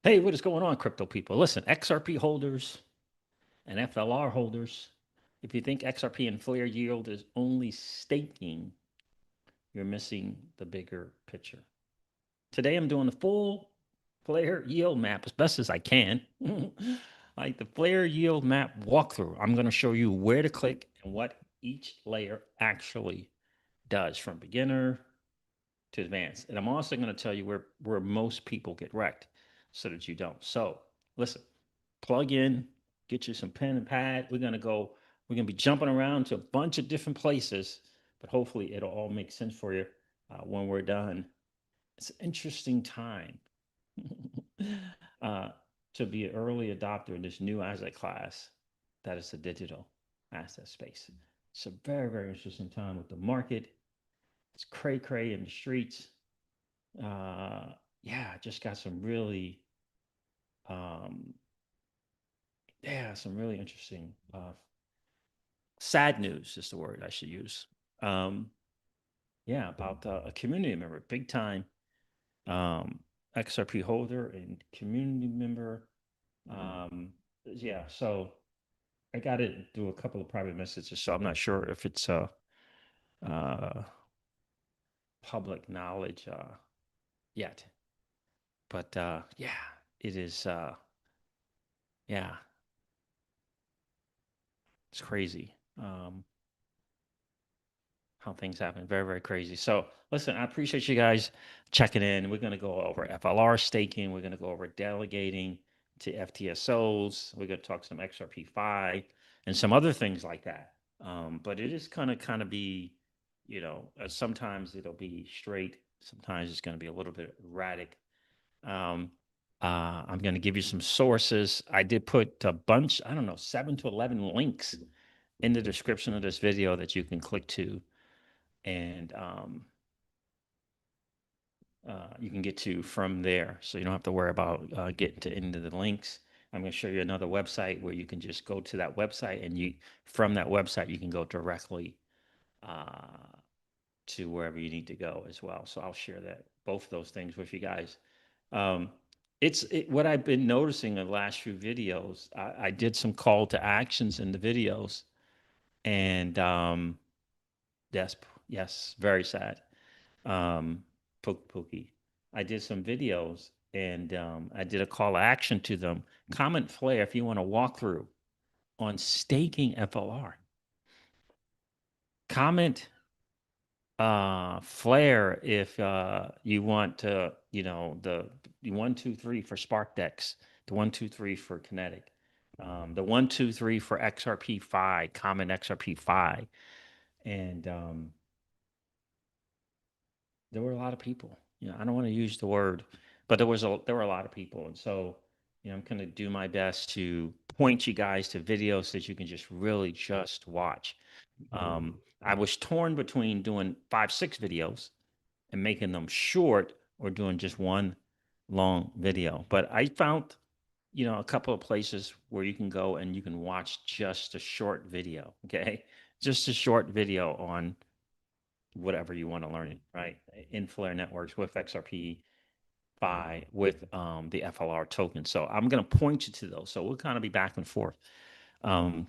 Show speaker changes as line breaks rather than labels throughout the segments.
Hey, what is going on, crypto people? Listen, XRP holders and FLR holders, if you think XRP and Flare yield is only staking, you're missing the bigger picture. Today, I'm doing the full Flare yield map as best as I can. Like the Flare yield map walkthrough. I'm going to show you where to click and what each layer actually does from beginner to advanced. And I'm also going to tell you where most people get wrecked so that you don't. So listen, plug in, get you some pen and pad. We're going to be jumping around to a bunch of different places, but hopefully it'll all make sense for you when we're done. It's an interesting time uh, to be an early adopter in this new asset class that is the digital asset space. It's a very, very interesting time with the market. It's cray cray in the streets. uh yeah, just got some really um some really interesting sad news is the word I should use. um yeah, about a community member, big time um XRP holder and community member. Yeah, so I got to do a couple of private messages, so I'm not sure if it's uh public knowledge yet, but yeah, it is yeah, it's crazy how things happen. Very, very crazy. So listen, I appreciate you guys checking in. We're going to go over FLR staking. We're going to go over delegating to FTSOs. We're going to talk some XRP-Fi and some other things like that. But it is kind of be, sometimes it'll be straight. Sometimes it's going to be a little bit erratic. Um, I'm going to give you some sources. I did put a bunch, I don't know, 7 to 11 links in the description of this video that you can click to, and you can get to from there. So you don't have to worry about getting to into the links. I'm going to show you another website where you can just go to that website, and from that website you can go directly uh, to wherever you need to go as well. So I'll share that, both of those things with you guys. Um, what I've been noticing in the last few videos. I did some call to actions in the videos, and yes, yes, very sad. Um, Pookie. I did some videos, and I did a call to action to them. Comment Flare if you want to walk through on staking FLR. Comment Flare if you want to, the 1, 2, 3 for SparkDex, the 1, 2, 3 for Kinetic, the 1, 2, 3 for XRP-Fi, common XRP-Fi, and there were a lot of people. I don't want to use the word, but there were a lot of people, and so I'm going to do my best to point you guys to videos that you can just really just watch. I was torn between doing 5, 6 videos and making them short, or doing just one long video, but I found a couple of places where you can go and you can watch just a short video. Okay, just a short video on whatever you want to learn it, right? In Flare networks with XRP Fi, with the FLR token. So I'm going to point you to those. So we'll kind of be back and forth um,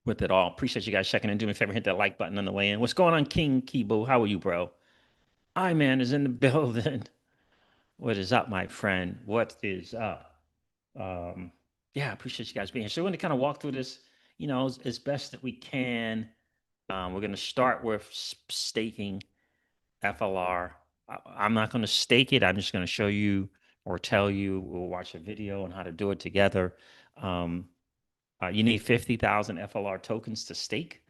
with it all. Appreciate you guys checking in. Do me a favor, hit that like button on the way in. What's going on, King Kibo? How are you, bro? I man is in the building. What is up, my friend? What is up? Um, yeah, I appreciate you guys being here. So we're going to kind of walk through this, as best that we can. We're going to start with staking FLR. I'm not going to stake it. I'm just going to show you or tell you. We'll watch a video on how to do it together. Um, you need 50,000 FLR tokens to stake.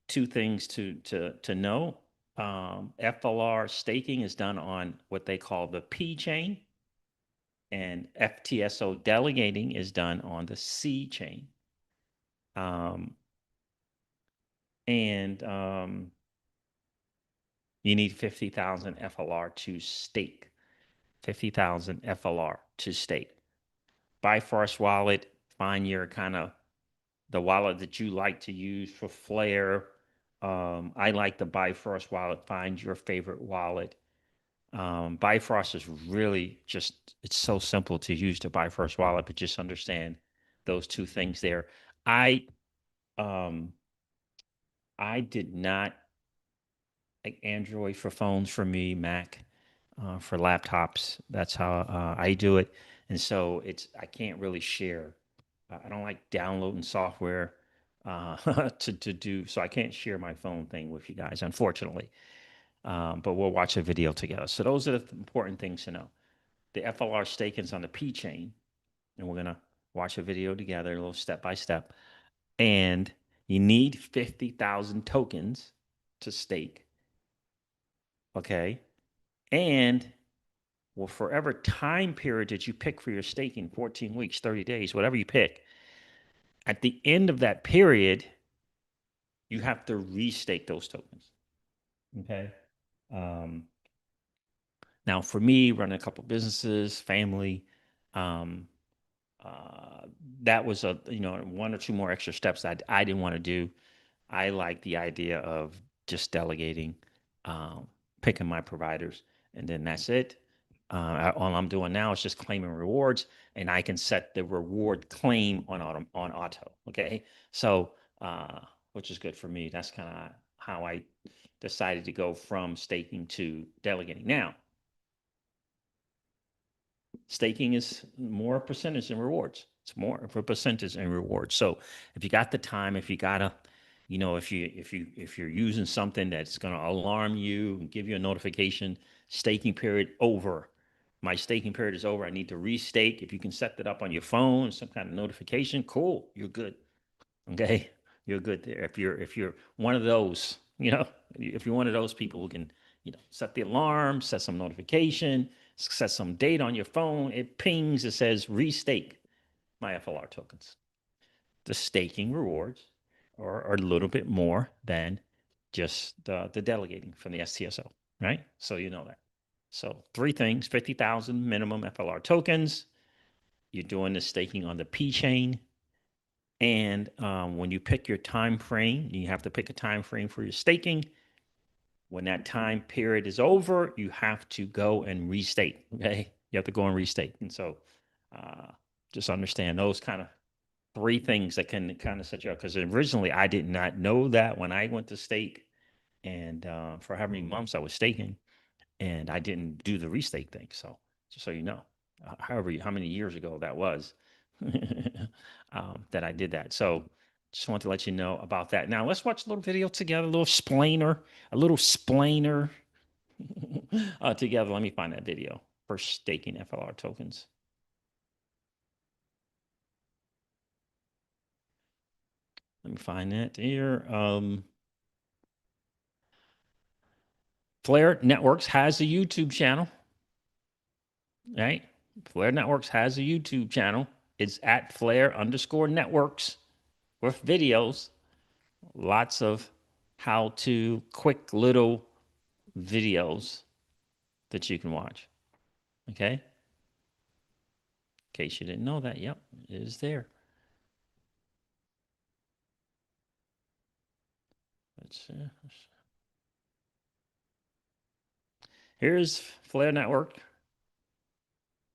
Two things to know. FLR staking is done on what they call the P chain, and FTSO delegating is done on the C chain. Um, and You need 50,000 FLR to stake. 50,000 FLR to stake. Bifrost wallet, find your kind of the wallet that you like to use for Flare. I like the Bifrost wallet. Find your favorite wallet. Bifrost is really just, it's so simple to use the Bifrost wallet, but just understand those two things there. I um, I did not like Android for phones for me, Mac for laptops. That's how I do it. And so I can't really share. I don't like downloading software to do, so I can't share my phone thing with you guys, unfortunately. But we'll watch a video together. So those are the important things to know. The FLR staking's on the P chain, and we're gonna watch a video together, a little step by step. And you need 50,000 tokens to stake. Okay. And well, forever time period that you pick for your staking, 14 weeks, 30 days, whatever you pick, at the end of that period, you have to restake those tokens. Okay. Um, Now, for me, running a couple businesses, family, um, uh, that was one or two more extra steps that I didn't want to do. I like the idea of just delegating, um, picking my providers, and then that's it. All I'm doing now is just claiming rewards, and I can set the reward claim on auto. Okay, so which is good for me. That's kind of how I decided to go from staking to delegating. Now, staking is more percentage than rewards. It's more of a percentage and rewards. So if you got the time, if you gotta, if you're using something that's going to alarm you and give you a notification, staking period over. My staking period is over. I need to restake. If you can set that up on your phone, some kind of notification, cool. You're good. Okay, you're good there. If you're one of those, if you're one of those people who can, set the alarm, set some notification, set some date on your phone, it pings, it says restake my FLR tokens. The staking rewards are a little bit more than just the delegating from the STSO, right? So you know that. So three things: 50,000 minimum FLR tokens. You're doing the staking on the P chain. And when you pick your time frame, you have to pick a time frame for your staking. When that time period is over, you have to go and restate. Okay, you have to go and restate. And so, uh, just understand those kind of three things that can kind of set you up. Because originally, I did not know that when I went to stake, and for how many months I was staking, and I didn't do the restake thing. So, just so you know, however, how many years ago that was, that I did that. So just want to let you know about that. Now let's watch a little video together, a little splainer together. Let me find that video for staking FLR tokens. Let me find that here. Flare Networks has a YouTube channel, right? Flare Networks has a YouTube channel. It's at Flare_networks with videos, lots of how to quick little videos that you can watch. Okay. In case you didn't know that, yep, it is there. Let's, here's Flare Network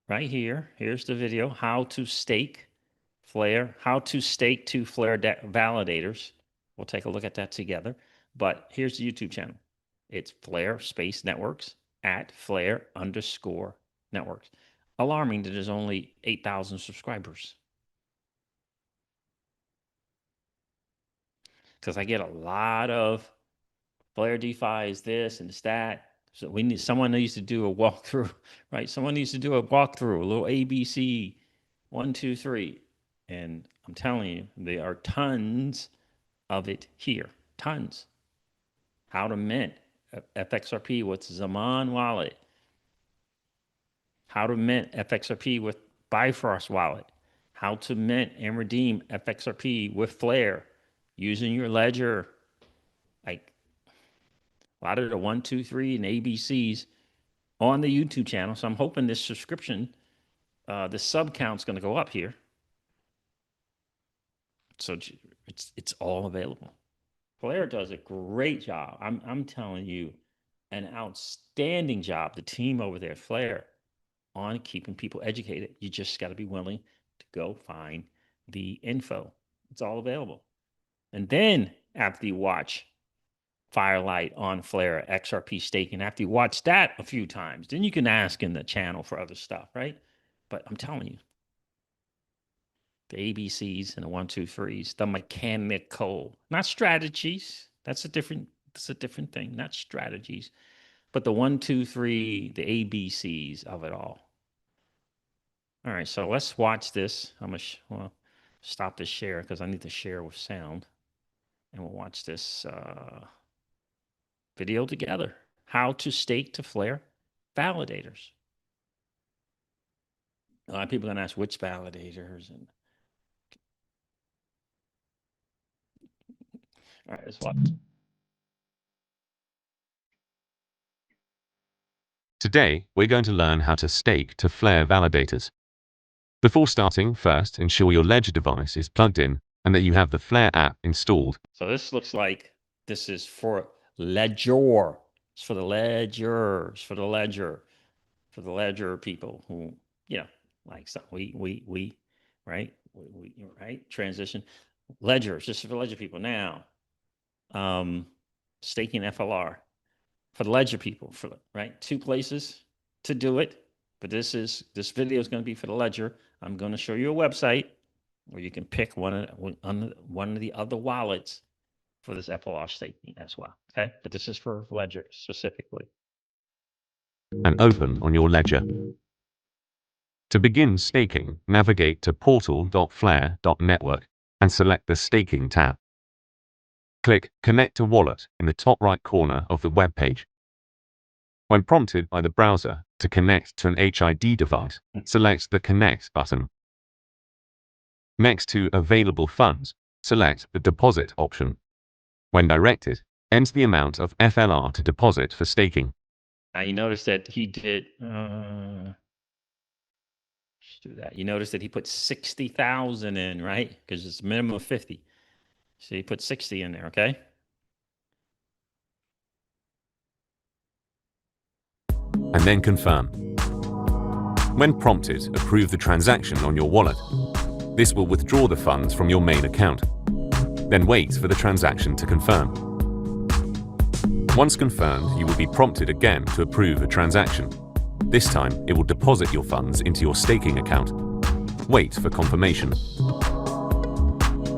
right here. Here's the video, how to stake Flare, how to stake to Flare validators. We'll take a look at that together. But here's the YouTube channel. It's Flare Space Networks at Flare_networks. Alarming that there's only 8,000 subscribers. Because I get a lot of Flare DeFi is this and it's that. So someone needs to do a walkthrough, right? Someone needs to do a walkthrough, a little ABC, 1, 2, 3. And I'm telling you, there are tons of it here. Tons. How to mint FXRP with Zaman wallet. How to mint FXRP with Bifrost wallet. How to mint and redeem FXRP with Flare using your ledger. Like a lot of the 1, 2, 3 and ABCs on the YouTube channel. So I'm hoping this subscription, the sub count's going to go up here. So it's all available. Flare does a great job. I'm telling you, an outstanding job, the team over there at Flare, on keeping people educated. You just got to be willing to go find the info. It's all available. And then after you watch Firelight on Flare XRP staking, after you watch that a few times, then you can ask in the channel for other stuff, right? But I'm telling you, the ABCs and the 1, 2, 3s, the mechanical, not strategies. That's a different thing, not strategies, but the 1, 2, 3, the ABCs of it all. All right, so let's watch this. I'm gonna stop the share because I need to share with sound, and we'll watch this video together. How to stake to Flare validators. A lot of people are gonna ask which validators, and all right, let's watch.
Today, we're going to learn how to stake to Flare validators. Before starting, first ensure your Ledger device is plugged in and that you have the Flare app installed.
So this looks like this is for Ledger. It's for the ledgers, for the ledger people who, like some we right, we right, transition ledgers, just for ledger people. Now, staking FLR for the ledger people, for right, two places to do it. But this video is going to be for the ledger. I'm going to show you a website where you can pick one of the other wallets for this FLR staking as well. Okay, but this is for ledger specifically.
And open on your Ledger. To begin staking, navigate to portal.flare.network and select the Staking tab. Click Connect to Wallet in the top right corner of the web page. When prompted by the browser to connect to an HID device, select the Connect button. Next to Available Funds, select the Deposit option. When directed, enter the amount of FLR to deposit for staking.
Now you notice that he did. Let's do that. You notice that he put 60,000 in, right? Because it's a minimum of 50. So he put 60 in there. Okay.
And then confirm. When prompted, approve the transaction on your wallet. This will withdraw the funds from your main account. Then wait for the transaction to confirm. Once confirmed, you will be prompted again to approve a transaction. This time, it will deposit your funds into your staking account. Wait for confirmation.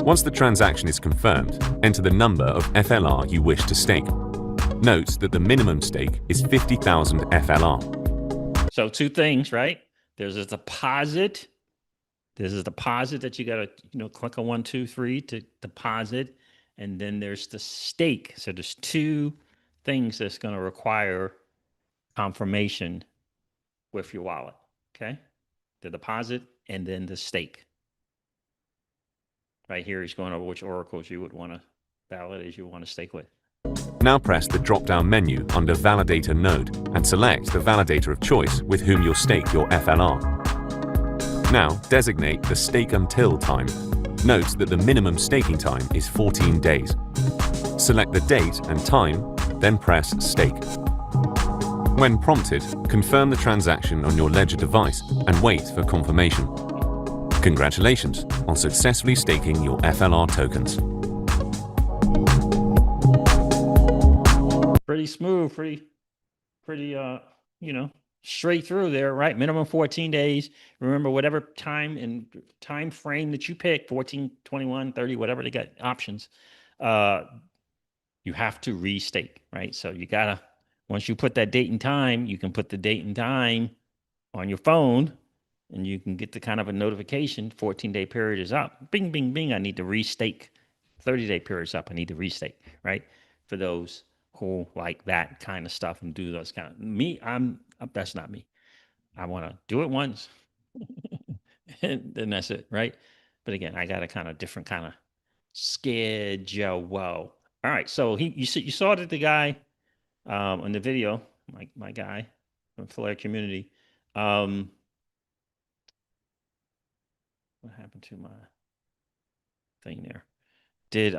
Once the transaction is confirmed, enter the number of FLR you wish to stake. Note that the minimum stake is 50,000 FLR.
So two things, right? There's a deposit. There's a deposit that you got to, click on 1, 2, 3 to deposit. And then there's the stake. So there's two things that's going to require confirmation with your wallet. Okay. The deposit and then the stake. Right here, he's going over which oracles you would want to validate, you want to stake with.
Now press the drop-down menu under Validator node and select the validator of choice with whom you'll stake your FLR. Now designate the stake until time. Note that the minimum staking time is 14 days. Select the date and time, then press Stake. When prompted, confirm the transaction on your Ledger device and wait for confirmation. Congratulations on successfully staking your FLR tokens.
Pretty smooth, pretty straight through there, right? Minimum 14 days. Remember, whatever time frame that you pick, 14, 21, 30, whatever they got options, you have to restake, right? So you gotta, once you put that date and time, you can put the date and time on your phone and you can get the kind of a notification, 14-day period is up. Bing, bing, bing, I need to restake. 30-day period is up, I need to restake, right? For those who like that kind of stuff and do those kind of, that's not me. I want to do it once and then that's it, right? But again, I got a kind of different kind of schedule. Whoa. All right, so you saw that the guy in the video, my guy from Flare community, what happened to my thing there? Did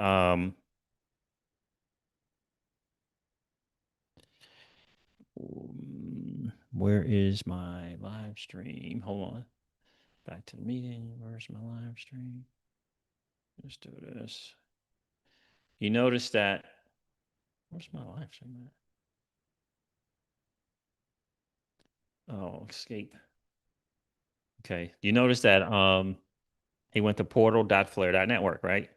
Where is my live stream? Hold on. Back to the meeting. Where's my live stream? Let's do this. You notice that. Where's my live stream at? Oh, escape. Okay. You notice that he went to portal.flare.network, right?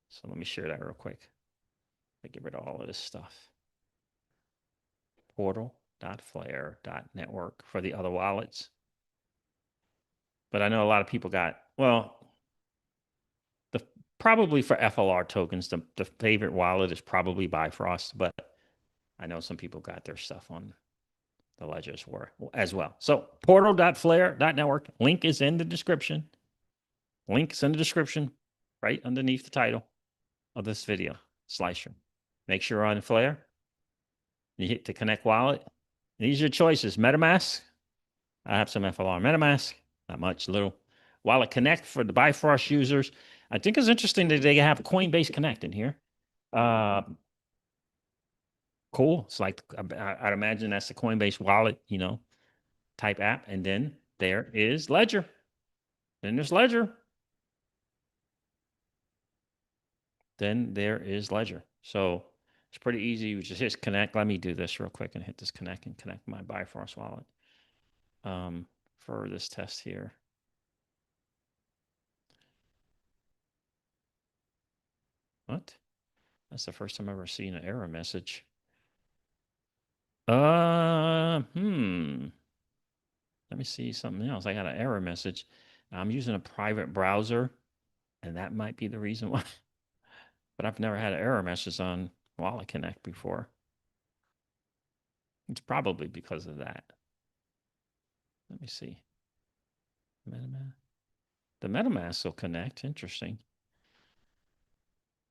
So let me share that real quick. I get rid of all of this stuff. Portal.flare.network for the other wallets. But I know a lot of people got, well, probably for FLR tokens, the favorite wallet is probably Bifrost, but I know some people got their stuff on the ledgers as well. So portal.flare.network, link is in the description. Link is in the description right underneath the title of this video, slide stream. Make sure you're on Flare. You hit the connect wallet. These are your choices. MetaMask. I have some FLR MetaMask. Not much, little. Wallet Connect for the Bifrost users. I think it's interesting that they have Coinbase Connect in here. Cool. It's like, I'd imagine that's the Coinbase wallet, type app. And then there is Ledger. Then there's Ledger. Then there is Ledger. So it's pretty easy. You just hit connect. Let me do this real quick and hit this connect and connect my Bifrost wallet for this test here. What? That's the first time I've ever seen an error message. Let me see something else. I got an error message. I'm using a private browser, and that might be the reason why. But I've never had an error message on Wallet Connect before. It's probably because of that. Let me see. MetaMask. The MetaMask will connect. Interesting.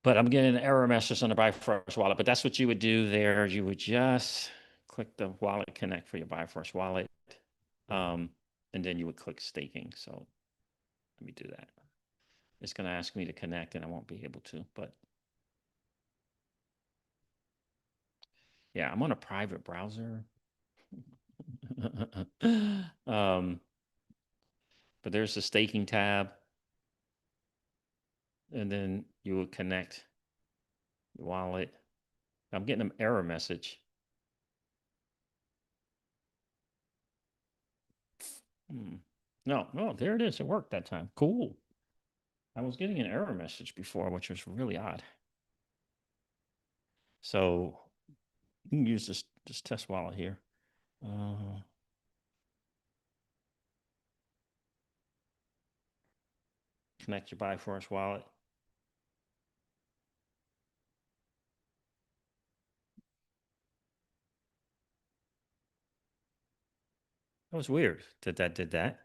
But I'm getting an error message on the Bifrost wallet. But that's what you would do there. You would just click the Wallet Connect for your Bifrost wallet. And then you would click staking. So let me do that. It's going to ask me to connect, and I won't be able to. But yeah, I'm on a private browser. But there's the staking tab. And then you would connect the wallet. I'm getting an error message. No, there it is. It worked that time. Cool. I was getting an error message before, which was really odd. So you can use this test wallet here. Connect your Bifrost wallet. That was weird that did that.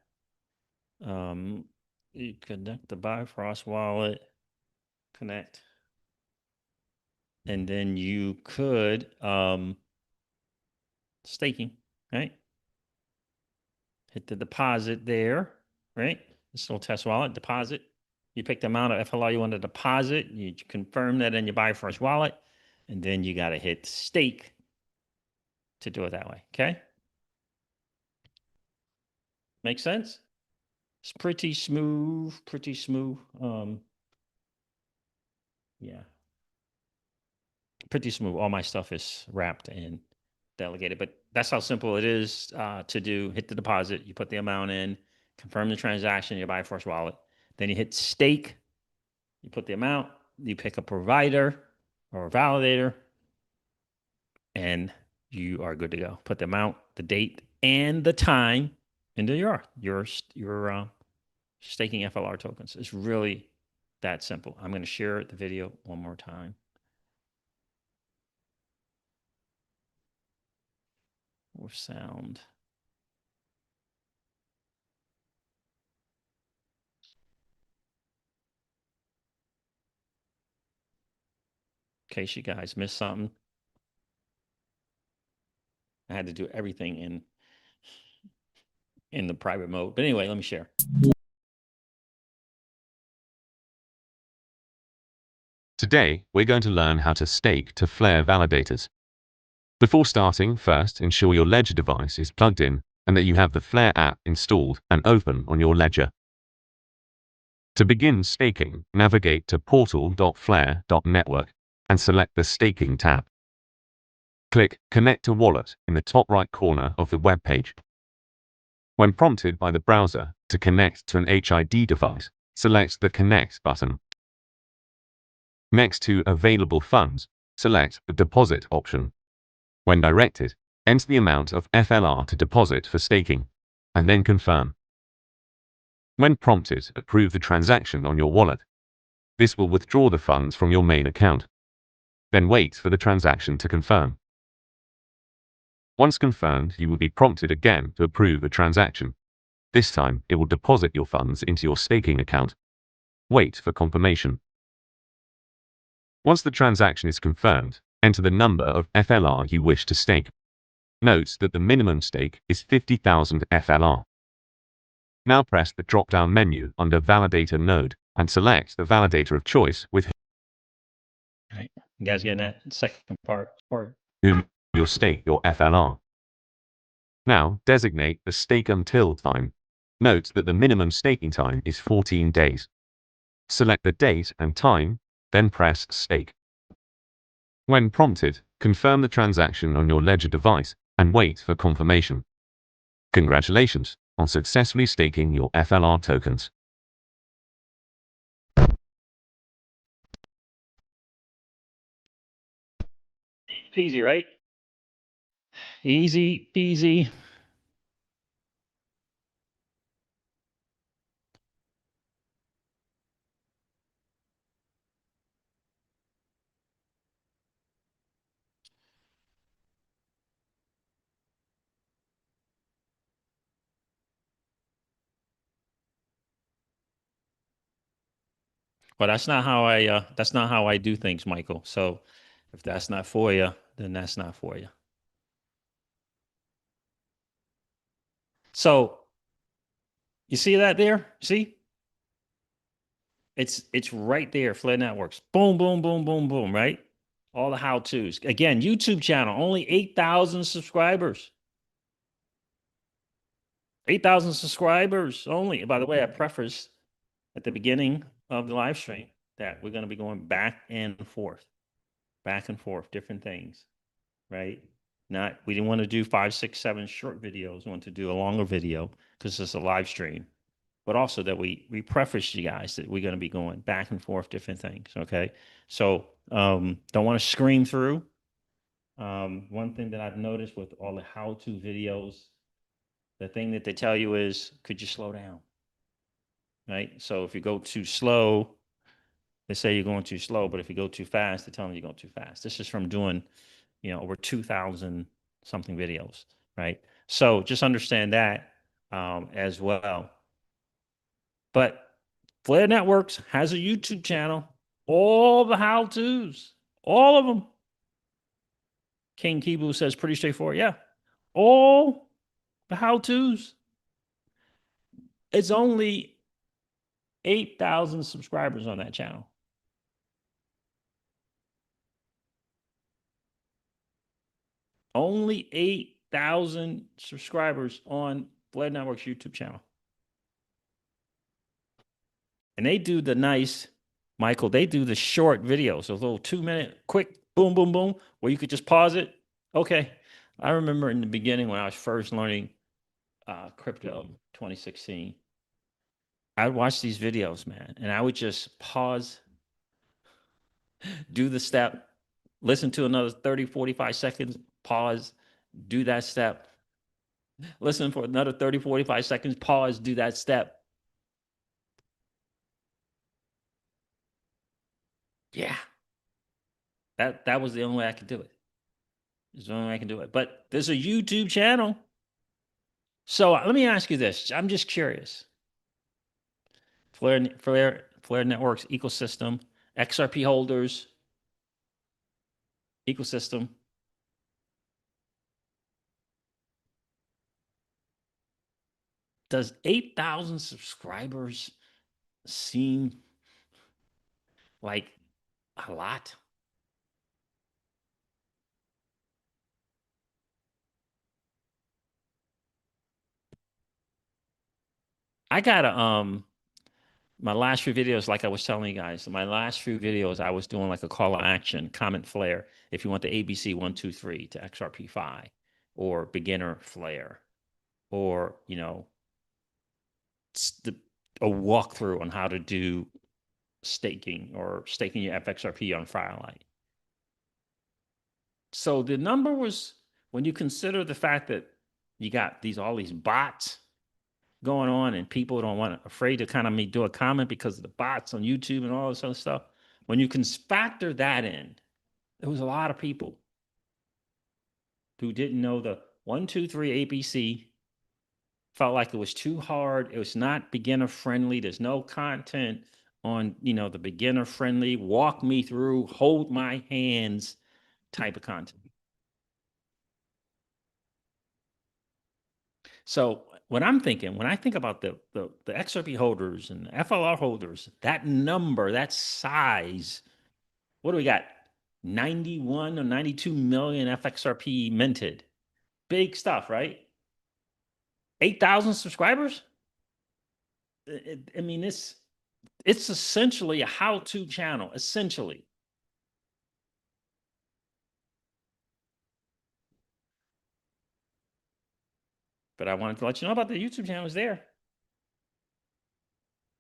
You connect the Bifrost wallet, connect, and then you could staking, right? Hit the deposit there, right? This little test wallet, deposit. You pick the amount of FLR you want to deposit. You confirm that in your Bifrost wallet, and then you got to hit stake to do it that way, okay? Make sense? It's pretty smooth, pretty smooth. Yeah, pretty smooth. All my stuff is wrapped and delegated, but that's how simple it is to do. Hit the deposit, you put the amount in, confirm the transaction in your Bifrost wallet. Then you hit stake, you put the amount, you pick a provider or a validator, and you are good to go. Put the amount, the date, and the time into your staking FLR tokens. It's really that simple. I'm going to share the video one more time. With sound. In case you guys missed something. I had to do everything in the private mode. But anyway, let me share.
Today, we're going to learn how to stake to Flare validators. Before starting, first ensure your Ledger device is plugged in and that you have the Flare app installed and open on your Ledger. To begin staking, navigate to portal.flare.network and select the Staking tab. Click Connect to Wallet in the top right corner of the web page. When prompted by the browser to connect to an HID device, select the Connect button. Next to Available Funds, select the Deposit option. When directed, enter the amount of FLR to deposit for staking, and then confirm. When prompted, approve the transaction on your wallet. This will withdraw the funds from your main account. Then wait for the transaction to confirm. Once confirmed, you will be prompted again to approve the transaction. This time, it will deposit your funds into your staking account. Wait for confirmation. Once the transaction is confirmed, enter the number of FLR you wish to stake. Note that the minimum stake is 50,000 FLR. Now press the drop-down menu under Validator node and select the validator of choice with
All right. You guys getting that second part?
whom you'll stake your FLR. Now designate the stake until time. Note that the minimum staking time is 14 days. Select the date and time, then press stake. When prompted, confirm the transaction on your Ledger device and wait for confirmation. Congratulations on successfully staking your FLR tokens.
Peasy, right? Easy peasy. Well, that's not how I do things, Michael. So if that's not for you, then that's not for you. So you see that there? See? It's right there, Flare Networks. Boom, boom, boom, boom, boom, right? All the how-tos. Again, YouTube channel, only 8,000 subscribers. 8,000 subscribers only. By the way, I prefaced at the beginning of the live stream that we're going to be going back and forth, different things, right? Not, we didn't want to do 5, 6, 7 short videos. We want to do a longer video because it's a live stream, but also that we preface you guys that we're going to be going back and forth, different things. Okay. So, don't want to scream through. One thing that I've noticed with all the how-to videos, the thing that they tell you is, could you slow down? Right. So if you go too slow, they say you're going too slow, but if you go too fast, they tell you you're going too fast. This is from doing, over 2,000 something videos, right? So just understand that as well. But Flare Networks has a YouTube channel, all the how-tos, all of them. King Kibu says pretty straightforward. Yeah, all the how-tos. It's only 8,000 subscribers on that channel. Only 8,000 subscribers on Flare Network's YouTube channel. And they do the nice, Michael, they do the short videos, those little 2-minute quick boom, boom, boom, where you could just pause it. Okay. I remember in the beginning when I was first learning crypto 2016, I would watch these videos, man, and I would just pause, do the step, listen to another 30, 45 seconds, pause, do that step, listen for another 30, 45 seconds, pause, do that step. Yeah. That was the only way I could do it. It's the only way I can do it. But there's a YouTube channel. So let me ask you this. I'm just curious. Flare Networks ecosystem, XRP holders ecosystem. Does 8,000 subscribers seem like a lot? I got a my last few videos, like I was telling you guys, my last few videos, I was doing like a call to action, comment flare. If you want the ABC 123 to XRPFi, or beginner flare, or the, a walkthrough on how to do staking or staking your FXRP on Firelight. So the number was, when you consider the fact that you got all these bots going on and people don't want to, afraid to kind of do a comment because of the bots on YouTube and all this other stuff. When you can factor that in, there was a lot of people who didn't know the 123 ABC, felt like it was too hard. It was not beginner friendly. There's no content on, the beginner friendly, walk me through, hold my hands type of content. So what I'm thinking, when I think about the XRP holders and the FLR holders, that number, that size, what do we got? 91 or 92 million FXRP minted. Big stuff, right? 8,000 subscribers? I mean, it's essentially a how-to channel, essentially. But I wanted to let you know about the YouTube channel. It's there.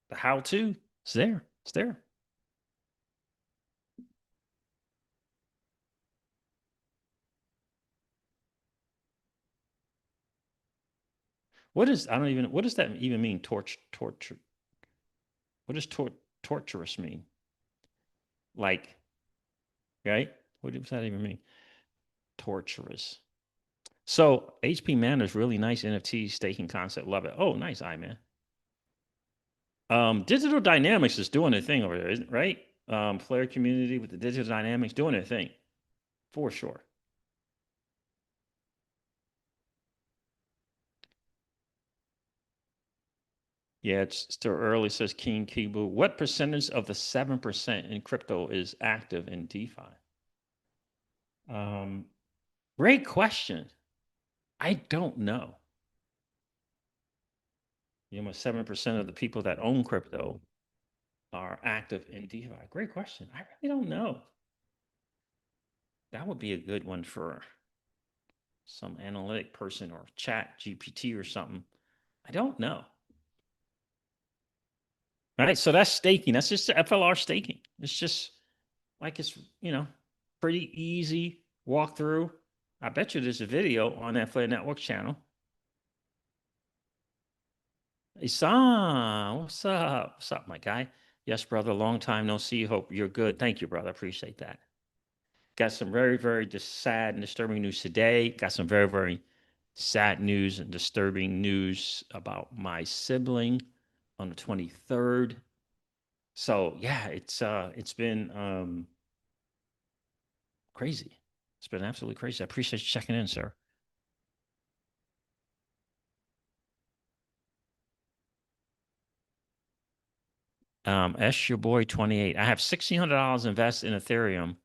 The how-to is there. It's there. What does that even mean? Torture. What does torturous mean? Like, right? What does that even mean? Torturous. So HP Manor's really nice NFT staking concept. Love it. Oh, nice, man. Digital Dynamics is doing their thing over there, isn't it, right? Flare community with the Digital Dynamics doing their thing, for sure. Yeah, it's still early, says King Kibu. What percentage of the 7% in crypto is active in DeFi? Great question. I don't know. 7% of the people that own crypto are active in DeFi. Great question. I really don't know. That would be a good one for some analytic person or chat GPT or something. I don't know. All right. So that's staking. That's just FLR staking. It's just like it's, pretty easy walkthrough. I bet you there's a video on that Flare Network channel. Isan, what's up? What's up, my guy? Yes, brother. Long time no see. Hope you're good. Thank you, brother. Appreciate that. Got some very, very sad and disturbing news today. Got some very, very sad news and disturbing news about my sibling on the 23rd. So yeah, it's been crazy. It's been absolutely crazy. I appreciate you checking in, sir. S your boy 28. I have $1,600 invested in Ethereum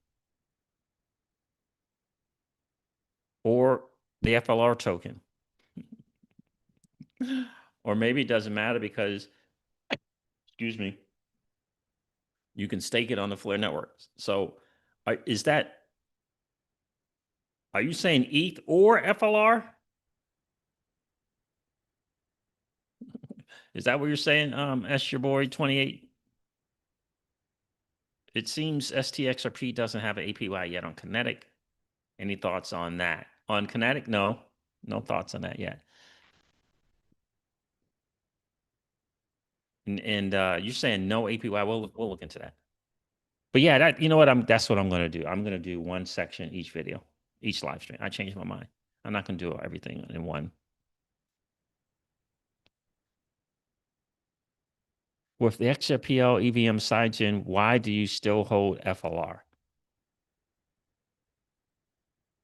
or the FLR token. Or maybe it doesn't matter because, excuse me, you can stake it on the Flare network. So are you saying ETH or FLR? Is that what you're saying, S your boy 28? It seems STXRP doesn't have an APY yet on Kinetic. Any thoughts on that? On Kinetic? No. No thoughts on that yet. And you're saying no APY. We'll look into that. But yeah, that's what I'm gonna do. I'm gonna do one section each video, each live stream. I changed my mind. I'm not gonna do everything in one. With the XRPL EVM sidechain, why do you still hold FLR?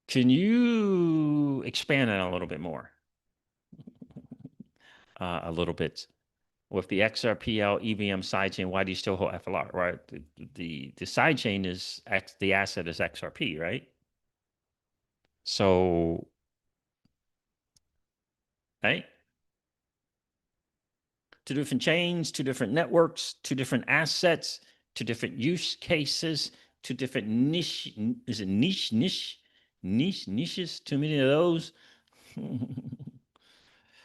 Can you expand on a little bit more? A little bit. With the XRPL EVM sidechain, why do you still hold FLR? Right. The sidechain is the asset is XRP, right? So, right. two different chains, two different networks, two different assets, two different use cases, two different niche. Is it niches? Too many of those.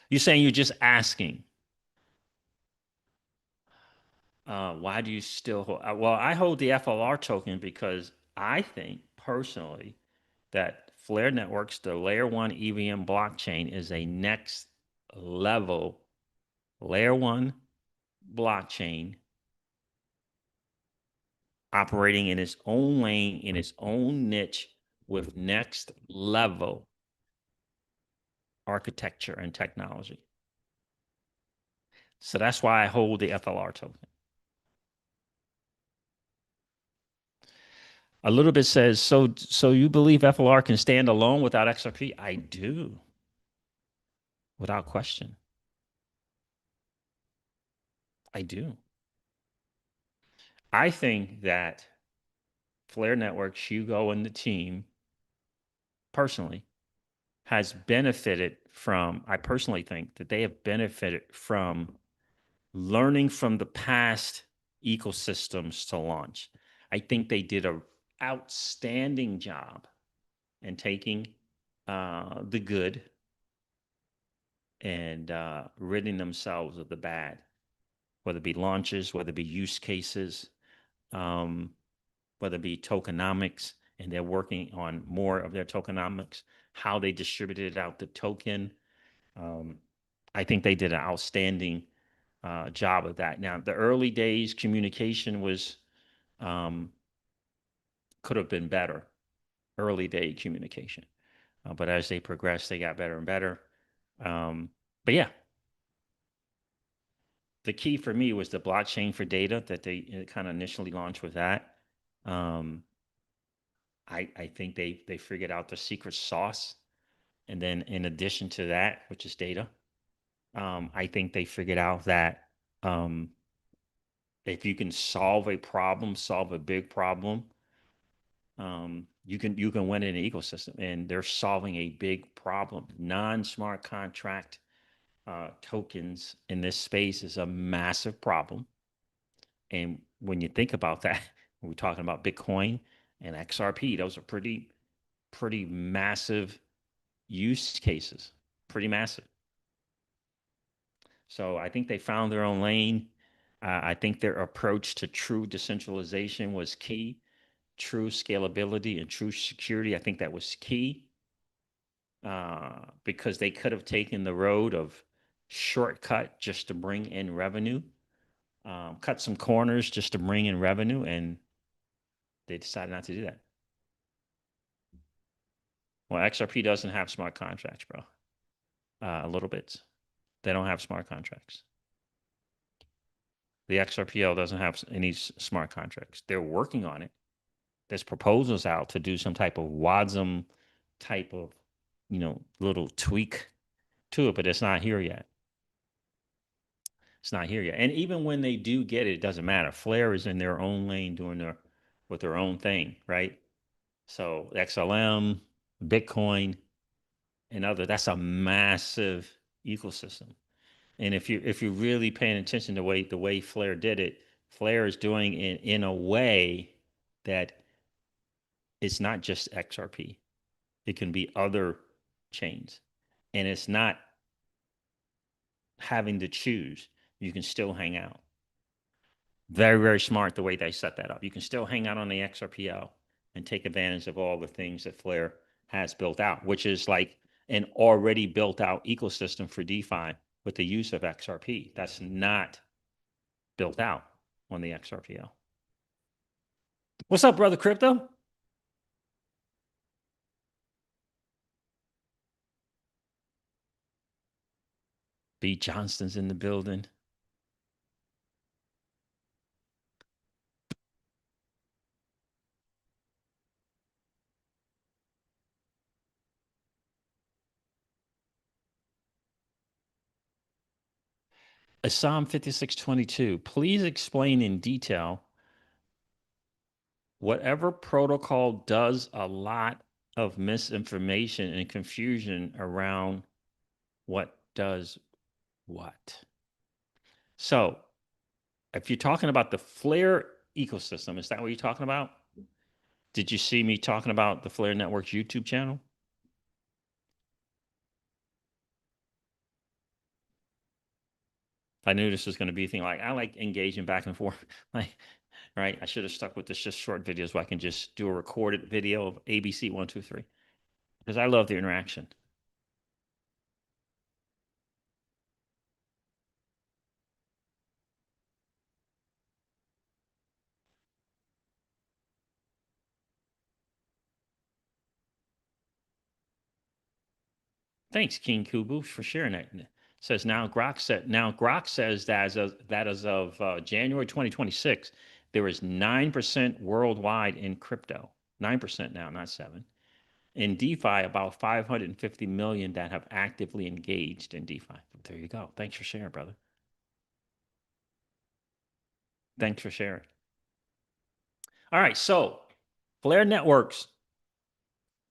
You're saying you're just asking. Why do you still hold? Well, I hold the FLR token because I think personally that Flare Networks, the layer one EVM blockchain, is a next level layer one blockchain operating in its own lane, in its own niche, with next level architecture and technology. So that's why I hold the FLR token. A little bit says, so you believe FLR can stand alone without XRP? I do, without question. I do. I think that Flare Networks, Hugo, and the team personally has benefited from, I personally think that they have benefited from learning from the past ecosystems to launch. I think they did an outstanding job in taking the good and ridding themselves of the bad, whether it be launches, whether it be use cases, whether it be tokenomics, and they're working on more of their tokenomics, how they distributed out the token. I think they did an outstanding job of that. Now, the early days communication was could have been better, early day communication. But as they progressed, they got better and better. But yeah, the key for me was the blockchain for data that they kind of initially launched with that. I think they figured out the secret sauce. And then in addition to that, which is data, I think they figured out that if you can solve a problem, solve a big problem, you can win in an ecosystem. And they're solving a big problem. Non-smart contract tokens in this space is a massive problem. And when you think about that, we're talking about Bitcoin and XRP. Those are pretty massive use cases, pretty massive. So I think they found their own lane. I think their approach to true decentralization was key. True scalability and true security, I think that was key, because they could have taken the road of shortcut just to bring in revenue, cut some corners just to bring in revenue, and they decided not to do that. Well, XRP doesn't have smart contracts, bro. A little bit. They don't have smart contracts. The XRPL doesn't have any smart contracts. They're working on it. There's proposals out to do some type of WASM type of, little tweak to it, but it's not here yet. It's not here yet. And even when they do get it, it doesn't matter. Flare is in their own lane doing their own thing, right? So XLM, Bitcoin, and that's a massive ecosystem. And if you're really paying attention to the way Flare did it, Flare is doing it in a way that it's not just XRP. It can be other chains. And it's not having to choose. You can still hang out. Very, very smart the way they set that up. You can still hang out on the XRPL and take advantage of all the things that Flare has built out, which is like an already built out ecosystem for DeFi with the use of XRP. That's not built out on the XRPL. What's up, brother Crypto? B. Johnston's in the building. Psalm 5622. Please explain in detail whatever protocol does a lot of misinformation and confusion around what does what. So if you're talking about the Flare ecosystem, is that what you're talking about? Did you see me talking about the Flare Network's YouTube channel? I knew this was going to be a thing. Like, I like engaging back and forth. Like, right? I should have stuck with this just short videos where I can just do a recorded video of ABC 123 because I love the interaction. Thanks, King Kubu, for sharing that. Says Grok says that as of January 2026, there is 9% worldwide in crypto. 9% now, not 7. In DeFi, about 550 million that have actively engaged in DeFi. There you go. Thanks for sharing, brother. Thanks for sharing. All right, so Flare Networks,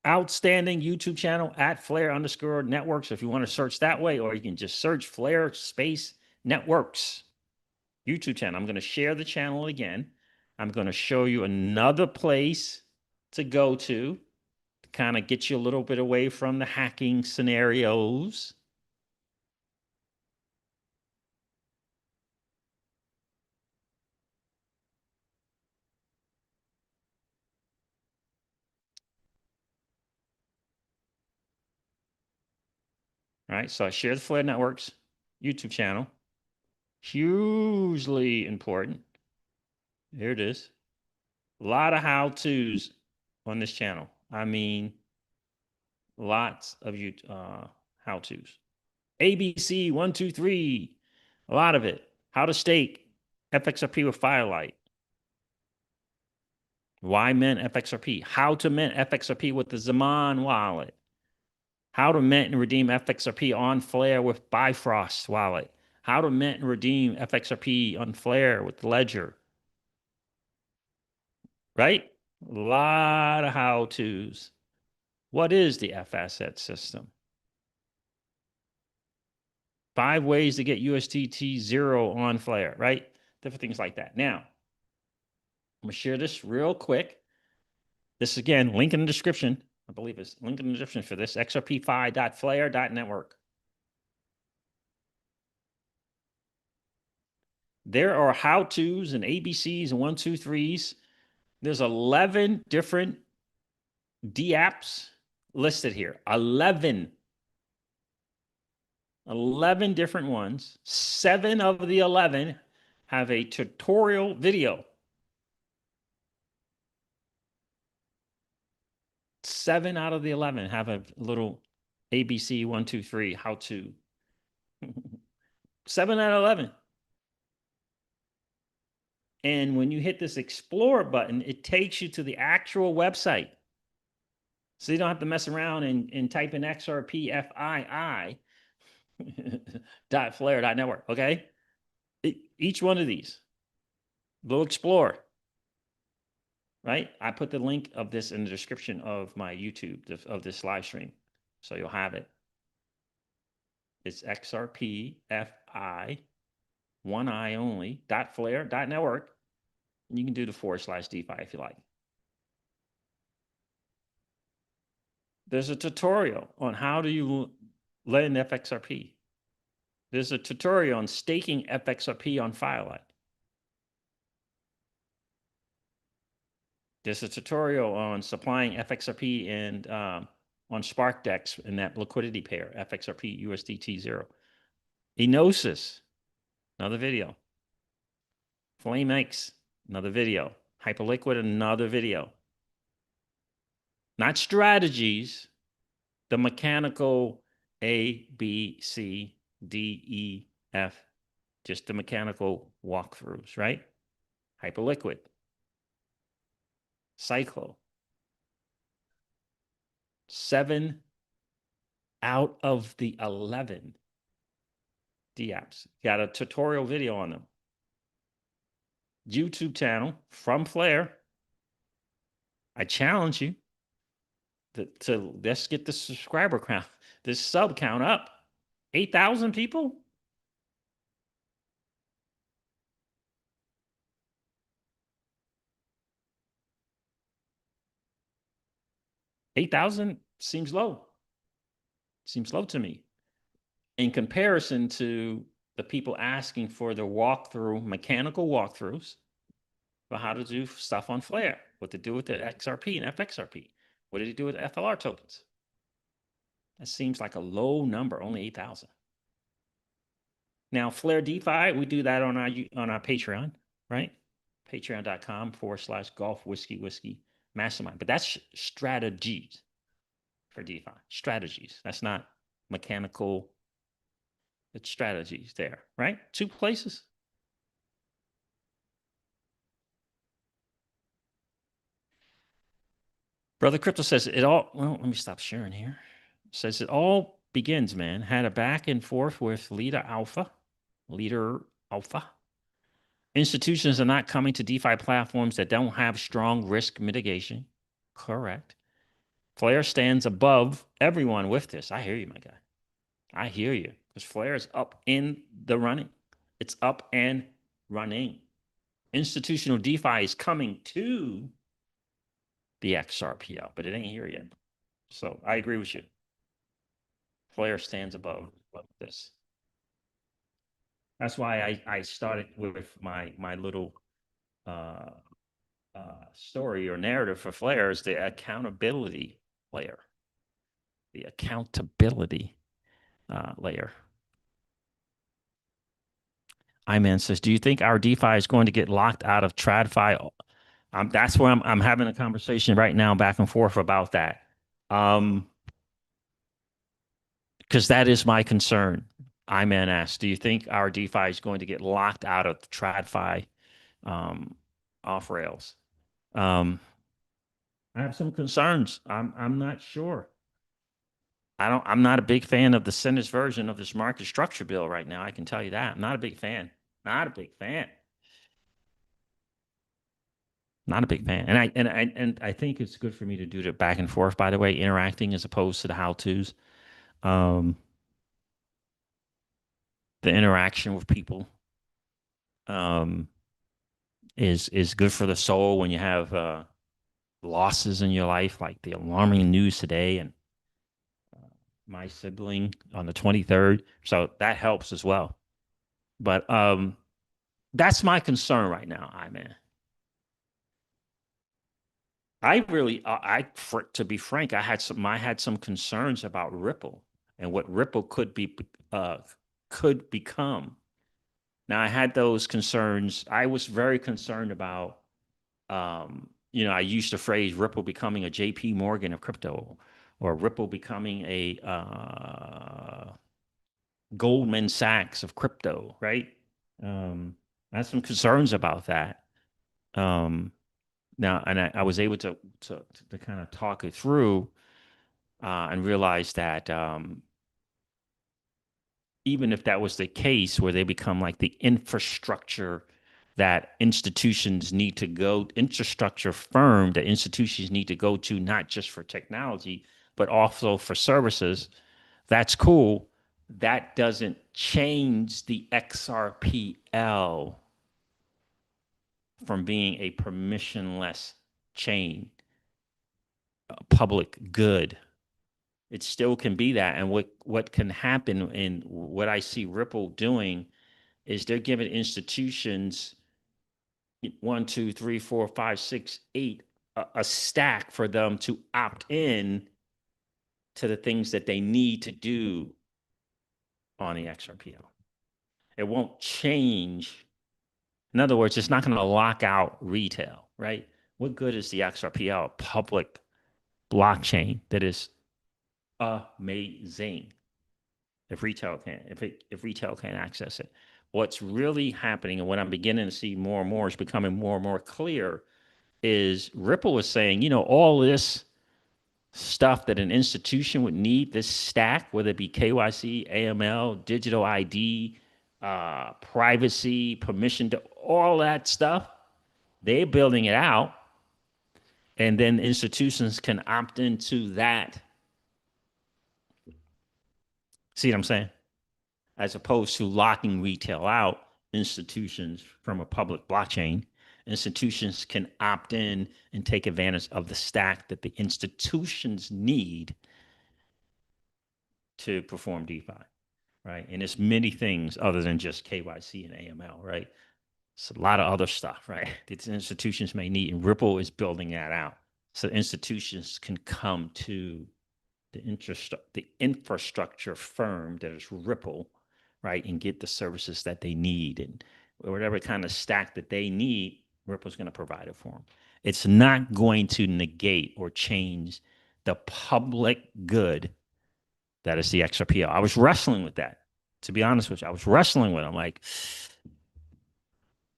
outstanding YouTube channel at Flare_networks. If you want to search that way, or you can just search Flare Space Networks YouTube channel. I'm going to share the channel again. I'm going to show you another place to go to kind of get you a little bit away from the hacking scenarios. All right, so I share the Flare Networks YouTube channel. Hugely important. Here it is. A lot of how-tos on this channel. I mean, lots of how-tos. ABC 123, a lot of it. How to stake FXRP with Firelight. Why mint FXRP? How to mint FXRP with the Zaman wallet. How to mint and redeem FXRP on Flare with Bifrost wallet. How to mint and redeem FXRP on Flare with Ledger. Right? A lot of how-tos. What is the FAssets system? 5 ways to get USDT 0 on Flare, right? Different things like that. Now, I'm going to share this real quick. This, again, link in the description. I believe it's link in the description for this, XRPFi.flare.network. There are how-tos and ABCs and 1, 2, 3s. There's 11 different dApps listed here. 11 different ones. 7 of the 11 have a tutorial video. 7 out of the 11 have a little ABC 1, 2, 3 how to. 7 out of 11. And when you hit this explore button, it takes you to the actual website. So you don't have to mess around and type in XRPFi .flare.network. Okay. Each one of these, go explore. Right. I put the link of this in the description of my YouTube of this live stream. So you'll have it. It's XRPFi, one I only, .flare.network. And you can do the /DeFi if you like. There's a tutorial on how do you lend FXRP. There's a tutorial on staking FXRP on Firelight. There's a tutorial on supplying FXRP and on SparkDex in that liquidity pair, FXRP USDT 0. Enosis, another video. FlameX, another video. Hyperliquid, another video. Not strategies, the mechanical A, B, C, D, E, F, just the mechanical walkthroughs, right? Hyperliquid, Cyclo. 7 out of the 11 dApps. Got a tutorial video on them. YouTube channel from Flare. I challenge you to let's get the subscriber count, this sub count up. 8,000 people? 8,000 seems low. Seems low to me in comparison to the people asking for the walkthrough, mechanical walkthroughs for how to do stuff on Flare, what to do with the XRP and FXRP, what did he do with FLR tokens. That seems like a low number, only 8,000. Now, Flare DeFi, we do that on our Patreon, right? Patreon.com/golf whiskey mastermind. But that's strategies for DeFi. Strategies. That's not mechanical. It's strategies there, right? 2 places. Brother Crypto says it all. Well, let me stop sharing here. Says it all begins, man. Had a back and forth with Leader Alpha. Institutions are not coming to DeFi platforms that don't have strong risk mitigation. Correct. Flare stands above everyone with this. I hear you, my guy. I hear you. Because Flare is up in the running. It's up and running. Institutional DeFi is coming to the XRPL, but it ain't here yet. So I agree with you. Flare stands above this. That's why I started with my little uh, story or narrative for Flare is the accountability layer. The accountability layer. Iman says, do you think our DeFi is going to get locked out of TradFi? That's where I'm having a conversation right now back and forth about that. Because that is my concern. Iman asks, do you think our DeFi is going to get locked out of TradFi off rails? I have some concerns. I'm not sure. I'm not a big fan of the Senate's version of this market structure bill right now. I can tell you that. I'm not a big fan. Not a big fan. Not a big fan. And I think it's good for me to do the back and forth, by the way, interacting as opposed to the how-tos. The interaction with people is good for the soul when you have losses in your life, like the alarming news today and my sibling on the 23rd. So that helps as well. But that's my concern right now, man. I really, to be frank, I had some concerns about Ripple and what Ripple could become. Now I had those concerns. I was very concerned about, I used the phrase Ripple becoming a JP Morgan of crypto, or Ripple becoming a Goldman Sachs of crypto, right? I had some concerns about that. Now, and I was able to kind of talk it through and realize that even if that was the case, where they become like the infrastructure that institutions need to go, infrastructure firm that institutions need to go to, not just for technology, but also for services, that's cool. That doesn't change the XRPL from being a permissionless chain, a public good. It still can be that. And what can happen, and what I see Ripple doing, is they're giving institutions 1, 2, 3, 4, 5, 6, 8 a stack for them to opt in to the things that they need to do on the XRPL. It won't change. In other words, it's not going to lock out retail, right? What good is the XRPL public blockchain that is amazing if retail can't access it? What's really happening, and what I'm beginning to see more and more is becoming more and more clear, is Ripple is saying, all this stuff that an institution would need, this stack, whether it be KYC, AML, digital ID, privacy, permission to all that stuff, they're building it out. And then institutions can opt into that. See what I'm saying? As opposed to locking retail out, institutions from a public blockchain Institutions can opt in and take advantage of the stack that the institutions need to perform DeFi, right? And it's many things other than just KYC and AML, right? It's a lot of other stuff, right? That institutions may need, and Ripple is building that out. So institutions can come to the infrastructure firm that is Ripple, right, and get the services that they need and whatever kind of stack that they need, Ripple's going to provide it for them. It's not going to negate or change the public good that is the XRPL. I was wrestling with that, to be honest with you. I was wrestling with it. I'm like,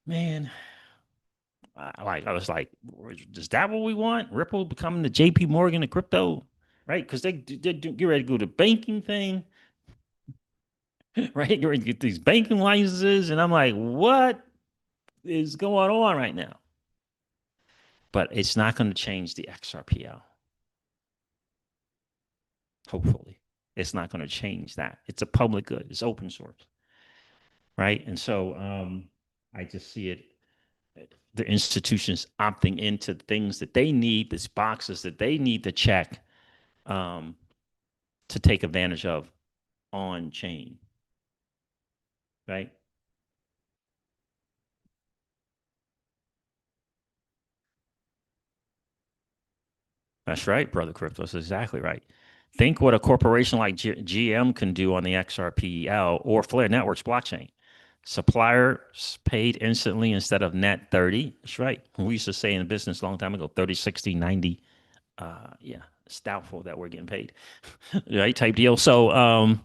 man, I was like, is that what we want? Ripple becoming the JP Morgan of crypto, right? Because they get ready to go to banking thing, right? Get ready to get these banking licenses. And I'm like, what is going on right now? But it's not going to change the XRPL. Hopefully, it's not going to change that. It's a public good. It's open source, right? And so I just see it. The institutions opting into things that they need, these boxes that they need to check to take advantage of on chain, right? That's right, brother Crypto. That's exactly right. Think what a corporation like GM can do on the XRPL or Flare Networks blockchain. Suppliers paid instantly instead of net 30. That's right. We used to say in business a long time ago 30, 60, 90. Yeah, it's doubtful that we're getting paid, right? Type deal. So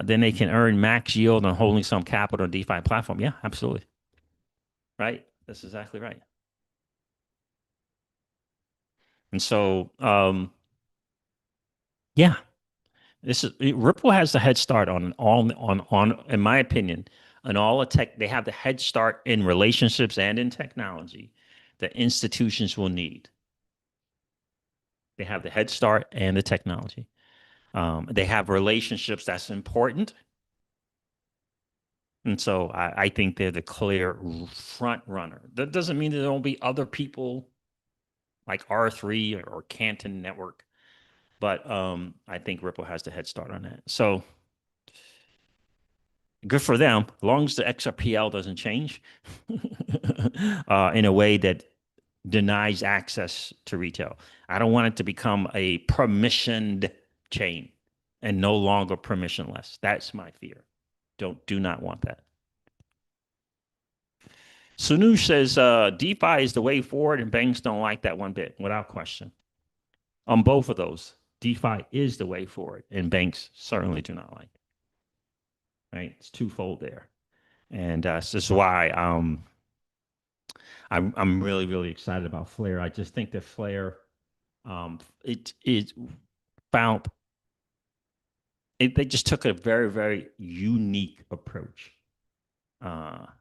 then they can earn max yield on holding some capital on DeFi platform. Yeah, absolutely. Right. That's exactly right. And so, yeah, Ripple has the head start on all on in my opinion on all the tech. They have the head start in relationships and in technology that institutions will need. They have the head start and the technology. They have relationships that's important, and so I think they're the clear front runner. That doesn't mean there won't be other people like R3 or Canton Network, but I think Ripple has the head start on that. So good for them, as long as the XRPL doesn't change in a way that denies access to retail. I don't want it to become a permissioned chain and no longer permissionless. That's my fear. Do not want that. Sunush says DeFi is the way forward, and banks don't like that one bit, without question. On both of those, DeFi is the way forward, and banks certainly do not like it. Right? It's twofold there, and this is why I'm really excited about Flare. I just think that Flare it found they just took a very unique approach.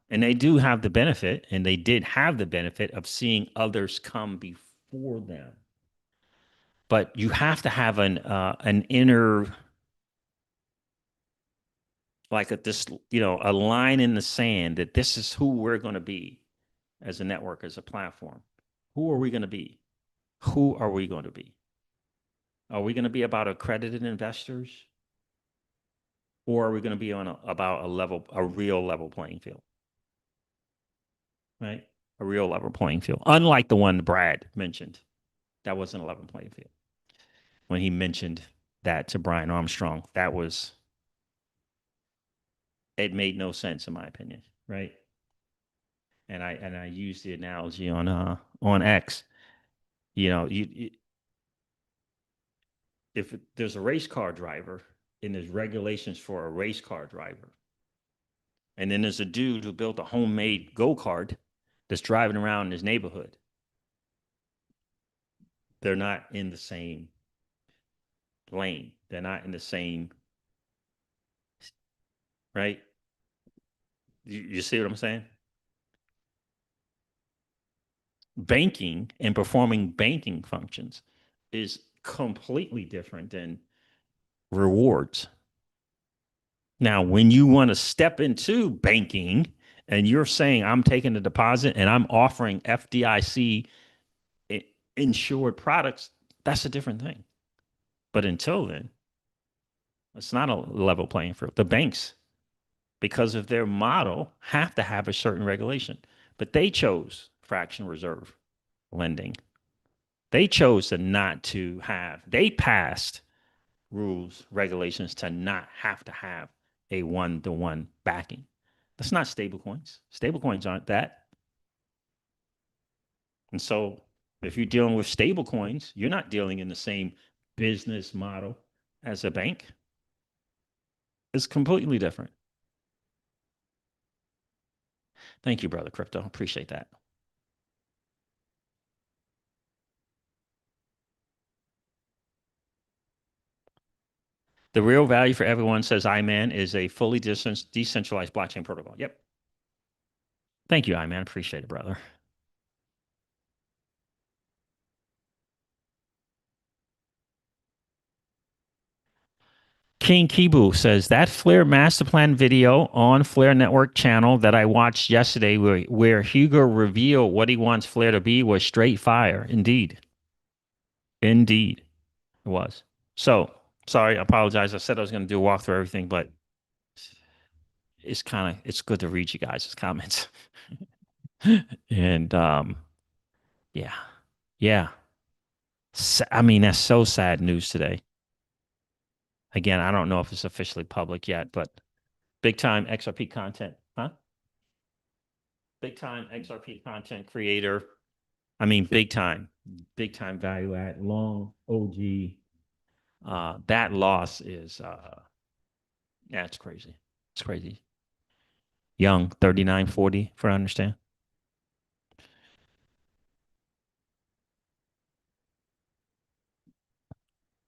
And they do have the benefit, and they did have the benefit of seeing others come before them. But you have to have an inner, like a line in the sand that this is who we're going to be as a network, as a platform. Who are we going to be? Who are we going to be? Are we going to be about accredited investors, or are we going to be about a real level playing field? Right? A real level playing field. Unlike the one Brad mentioned. That wasn't a level playing field. When he mentioned that to Brian Armstrong, it made no sense in my opinion, right? And I used the analogy on X. If there's a race car driver and there's regulations for a race car driver, and then there's a dude who built a homemade go-kart that's driving around in his neighborhood, they're not in the same lane. They're not in the same, right? You see what I'm saying? Banking and performing banking functions is completely different than rewards. Now, when you want to step into banking and you're saying I'm taking the deposit and I'm offering FDIC insured products, that's a different thing. But until then, it's not a level playing field. The banks, because of their model, have to have a certain regulation. But they chose fractional reserve lending. They chose to not to have, they passed rules, regulations to not have to have a one-to-one backing. That's not stablecoins. Stablecoins aren't that. And so if you're dealing with stablecoins, you're not dealing in the same business model as a bank. It's completely different. Thank you, brother Crypto. Appreciate that. The real value for everyone, says iMan, is a fully decentralized blockchain protocol. Yep. Thank you, iMan. Appreciate it, brother. King Kibu says that Flare master plan video on Flare Network channel that I watched yesterday, where Hugo revealed what he wants Flare to be, was straight fire. Indeed. Indeed. It was. So, sorry, I apologize. I said I was going to do a walkthrough everything, but it's good to read you guys' comments. And yeah. Yeah. I mean, that's so sad news today. Again, I don't know if it's officially public yet, but big time XRP content, huh? Big time XRP content creator. I mean, big time value add, long OG. That loss is, yeah, it's crazy. It's crazy. Young, 39, 40, for I understand.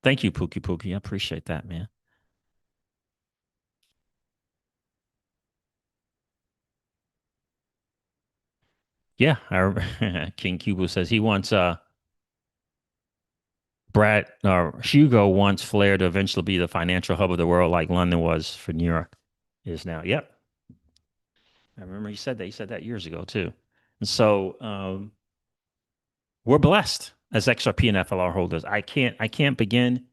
Thank you, Pookie Pookie. I appreciate that, man. Yeah, King Cubo says he wants Brad or Hugo wants Flair to eventually be the financial hub of the world, like London was for New York is now. Yep, I remember he said that. He said that years ago too. And so we're blessed as XRP and FLR holders. I can't begin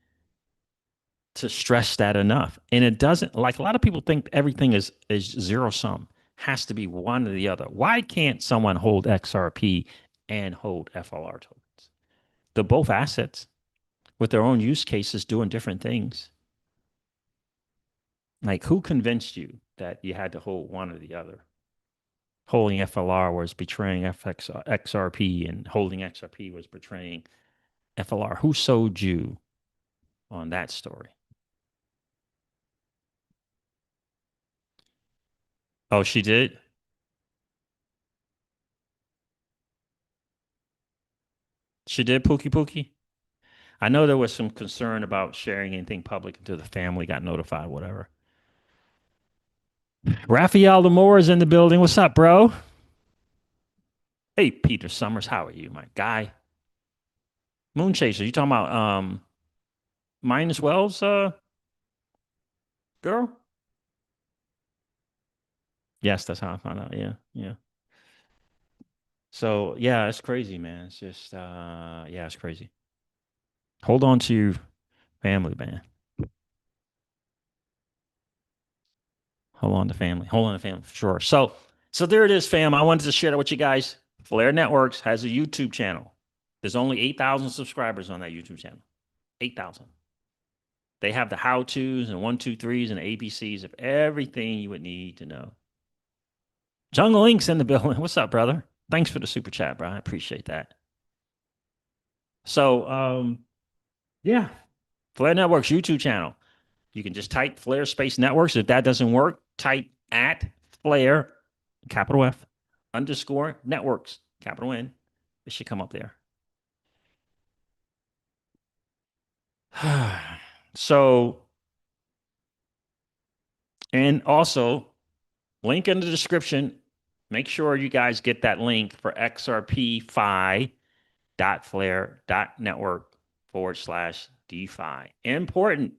to stress that enough. And it doesn't, like, a lot of people think everything is zero sum, has to be one or the other. Why can't someone hold XRP and hold FLR tokens? They're both assets with their own use cases doing different things. Like, who convinced you that you had to hold one or the other? Holding FLR was betraying XRP, and holding XRP was betraying FLR. Who sold you on that story? Oh, she did? She did, Pookie Pookie? I know there was some concern about sharing anything public until the family got notified, whatever. Raphael Lamore is in the building. What's up, bro? Hey, Peter Summers, how are you, my guy? Moonchaser, you talking about Minus Wells, girl? Yes, that's how I found out. Yeah, yeah. So yeah, it's crazy, man. It's just yeah, it's crazy. Hold on to your family, man. Hold on to family. Hold on to family for sure. So there it is, fam. I wanted to share that with you guys. Flare Networks has a YouTube channel. There's only 8,000 subscribers on that YouTube channel. 8,000. They have the how-tos and 1, 2, 3s and ABCs of everything you would need to know. Jungle Link's in the building. What's up, brother? Thanks for the super chat, bro. I appreciate that. So yeah, Flare Networks YouTube channel. You can just type Flare Space Networks. If that doesn't work, type at Flare, capital F, underscore networks, capital N. It should come up there. So, and also, link in the description. Make sure you guys get that link for XRPFi.flare.network/DeFi. Important.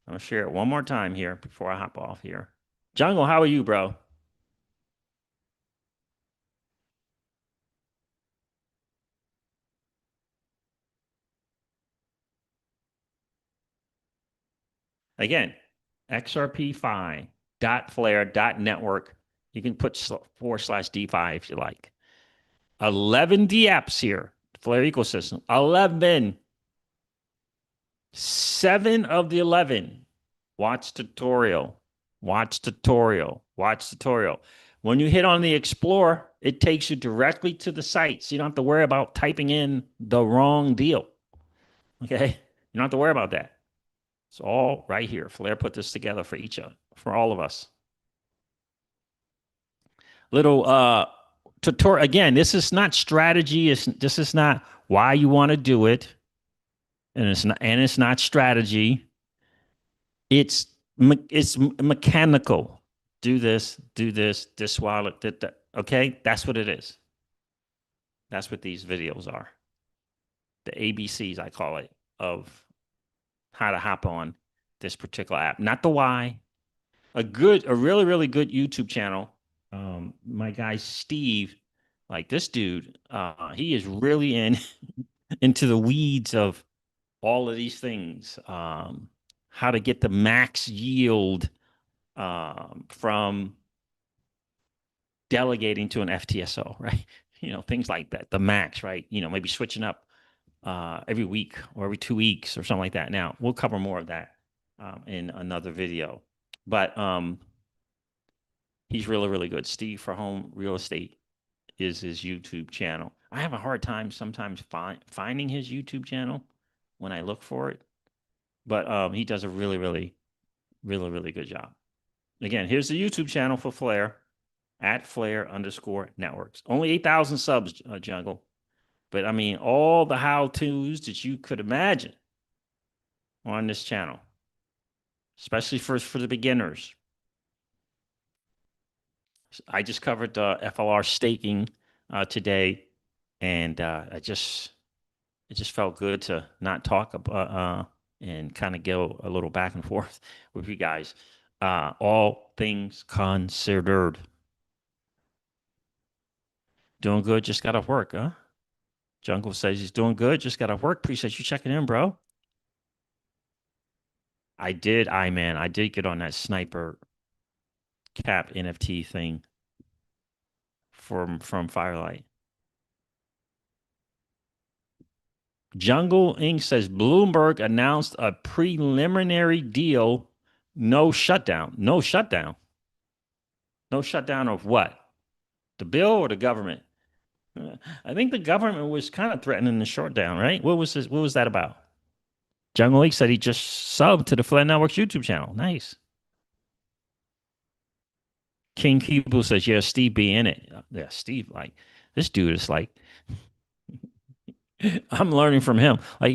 I'm going to share it one more time here before I hop off here. Jungle, how are you, bro? Again, XRPFi dot flare dot network. You can put forward slash DeFi if you like. 11 DApps here, Flare ecosystem. 11. Seven of the 11. Watch tutorial. Watch tutorial. Watch tutorial. When you hit on the Explorer, it takes you directly to the site. So you don't have to worry about typing in the wrong deal. Okay. You don't have to worry about that. It's all right here. Flare put this together for for all of us. Little tutorial. Again, this is not strategy. This is not why you want to do it. And it's not strategy. It's it's mechanical. Do this wallet, that. Okay, that's what it is. That's what these videos are. The ABCs, I call it, of how to hop on this particular app. Not the why. A really, really good YouTube channel. My guy Steve, like this dude, he is really into the weeds of all of these things. How to get the max yield from delegating to an FTSO, right? Things like that, the max, right? Maybe switching up every week or every 2 weeks or something like that. Now, we'll cover more of that in another video. But he's really, really good. Steve for Home Real Estate is his YouTube channel. I have a hard time sometimes finding his YouTube channel when I look for it, but he does a really, really, really, really good job. Again, here's the YouTube channel for Flare at Flare_networks. Only 8,000 subs, Jungle. But I mean, all the how-tos that you could imagine on this channel, especially for the beginners. I just covered FLR staking today, and it just felt good to not talk about and kind of go a little back and forth with you guys. All things considered. Doing good, just got off work, huh? Jungle says he's doing good, just got off work. Appreciate you checking in, bro. I did get on that sniper cap NFT thing from Firelight. Jungle Inc. says Bloomberg announced a preliminary deal. No shutdown. No shutdown. No shutdown of what? The bill or the government? I think the government was kind of threatening the shutdown, right? What was this? What was that about? Jungle Inc. said he just subbed to the Flare Network's YouTube channel. Nice. King Keeble says, yeah, Steve be in it. Yeah, Steve, like, this dude is like, I'm learning from him. Like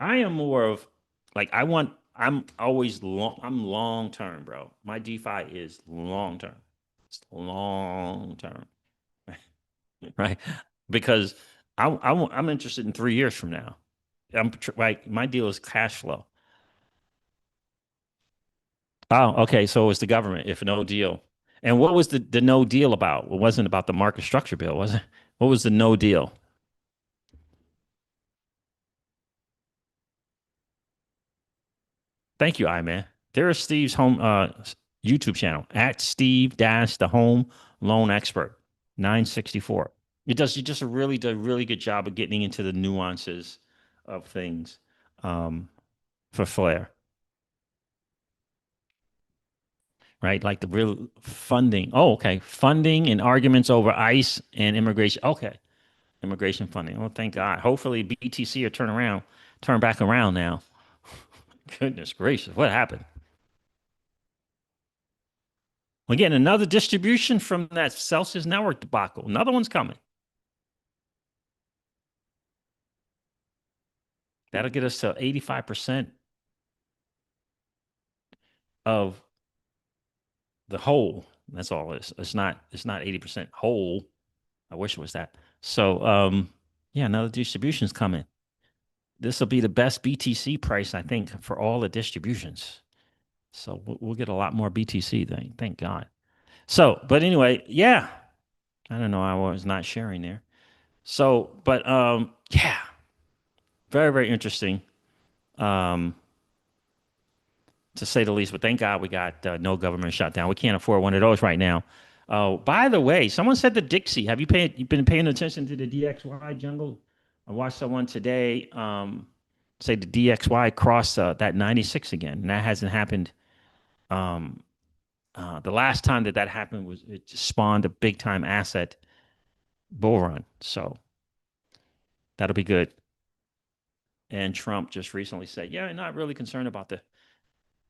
I am more of like I'm always I'm long term, bro. My DeFi is long term. It's long term, right? Because I'm interested in 3 years from now. Like my deal is cash flow. Oh, okay. So it's the government, if no deal. And what was the no deal about? It wasn't about the market structure bill, was it? What was the no deal? Thank you, iMan. There is Steve's home YouTube channel at Steve Dash the Home Loan Expert 964. He just does a really good job of getting into the nuances of things um, for Flare, right? Like the real funding. Oh, okay. Funding and arguments over ICE and immigration. Okay. Immigration funding. Oh, thank God. Hopefully BTC will turn back around now. Goodness gracious. What happened? Again, another distribution from that Celsius network debacle. Another one's coming. That'll get us to 85% of the whole. That's all it is. It's not 80% whole. I wish it was that. So yeah, another distribution's coming. This will be the best BTC price, I think, for all the distributions. So we'll get a lot more BTC. Thank God. So, but anyway, yeah, I don't know. I was not sharing there. So, but yeah, very very interesting, um, to say the least. But thank God we got no government shutdown. We can't afford one of those right now. Oh, by the way, someone said the Dixie. Have you been paying attention to the DXY jungle? I watched someone today say the DXY crossed that 96 again, and that hasn't happened. Um, the last time that that happened was it just spawned a big time asset bull run. So that'll be good. And Trump just recently said, "Yeah, not really concerned about the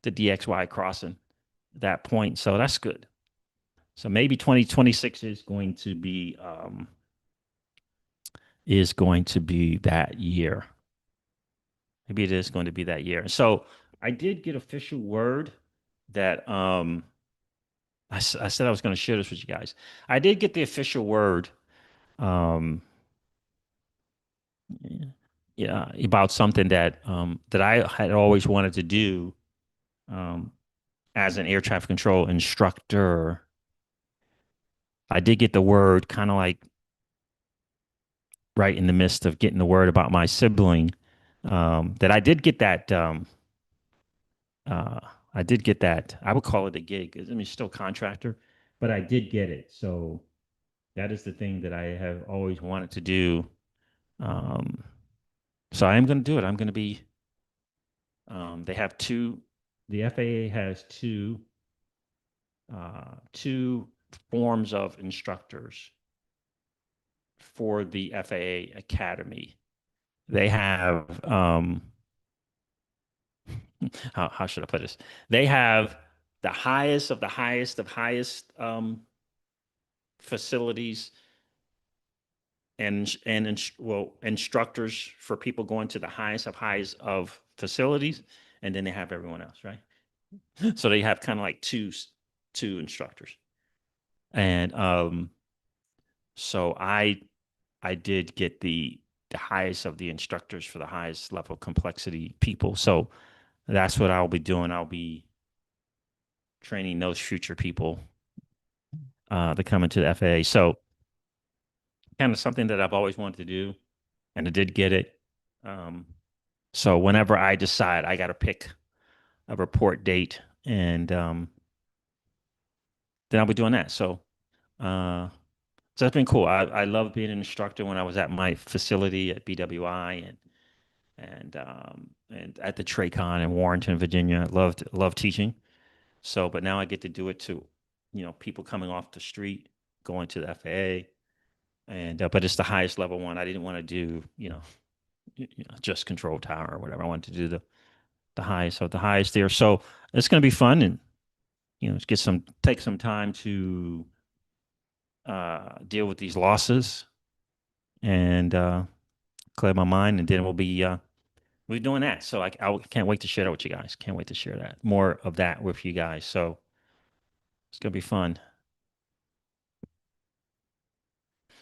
DXY crossing that point." So that's good. So maybe 2026 is going to be that year. Maybe it is going to be that year. So I did get official word that I said I was going to share this with you guys. I did get the official word, um yeah, about something that I had always wanted to do, um as an air traffic control instructor. I did get the word kind of like right in the midst of getting the word about my sibling, that I did get that. Uh, I did get that. I would call it a gig. I mean, still contractor, but I did get it. So that is the thing that I have always wanted to do. Um, so I am going to do it. I'm going to be. They have two. The FAA has two forms of instructors for the FAA Academy. They have, how should I put this? They have the highest of the highest of highest, facilities well, instructors for people going to the highest of highest of facilities, and then they have everyone else, right? So they have kind of like two instructors, and so I did get the highest of the instructors for the highest level complexity people. So that's what I'll be doing. I'll be training those future people to come into the FAA. So kind of something that I've always wanted to do, and I did get it. Um, so whenever I decide, I got to pick a report date, and then I'll be doing that. Uh, so that's been cool. I love being an instructor when I was at my facility at BWI, and at the Tracon in Warrenton, Virginia. Loved teaching. So, but now I get to do it to, people coming off the street, going to the FAA, and but it's the highest level one. I didn't want to do, just control tower or whatever. I wanted to do the highest of the highest there. So it's going to be fun, and take some time to deal with these losses, and clear my mind, and then we'll be doing that. So I can't wait to share that with you guys. Can't wait to share that more of that with you guys. So it's gonna be fun.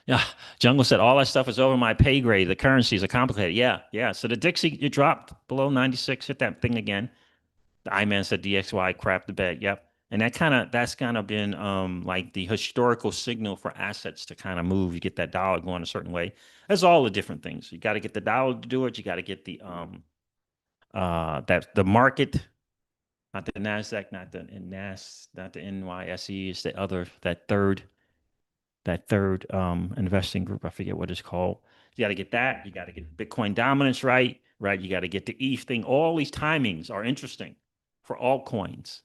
Yeah, Jungle said all that stuff is over my pay grade. The currencies are complicated. Yeah, yeah. So the Dixie, you dropped below 96. Hit that thing again. The I-Man said DXY crap the bed. Yep. And that's kind of been like the historical signal for assets to kind of move. You get that dollar going a certain way. That's all the different things. You got to get the dollar to do it. You got to get the market, not the Nasdaq, not the NYSE. It's the other that third investing group. I forget what it's called. You got to get that. You got to get Bitcoin dominance right, right? You got to get the ETH thing. All these timings are interesting for altcoins,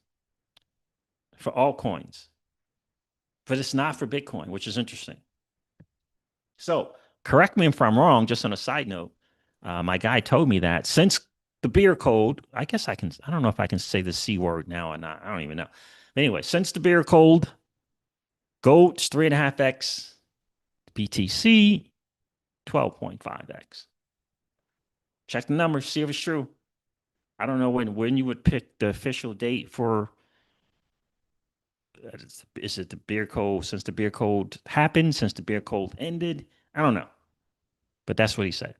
for altcoins, but it's not for Bitcoin, which is interesting. So correct me if I'm wrong. Just on a side note, my guy told me that since the beer code, I guess I can. I don't know if I can say the C word now or not. I don't even know. Anyway, since the beer code, gold's 3.5x, BTC 12.5x. Check the numbers, see if it's true. I don't know when you would pick the official date for. Is it the beer code? Since the beer code happened, since the beer code ended, I don't know, but that's what he said.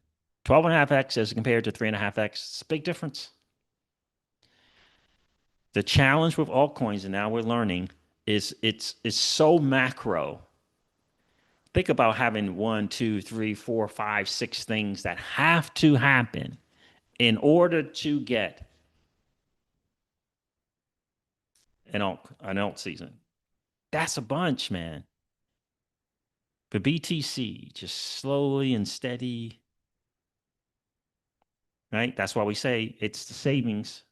12.5x as compared to 3.5x. It's a big difference. The challenge with altcoins, and now we're learning, is it's so macro. Think about having one, two, three, four, five, six things that have to happen in order to get an alt season. That's a bunch, man. For BTC, just slowly and steady, right? That's why we say it's the savings.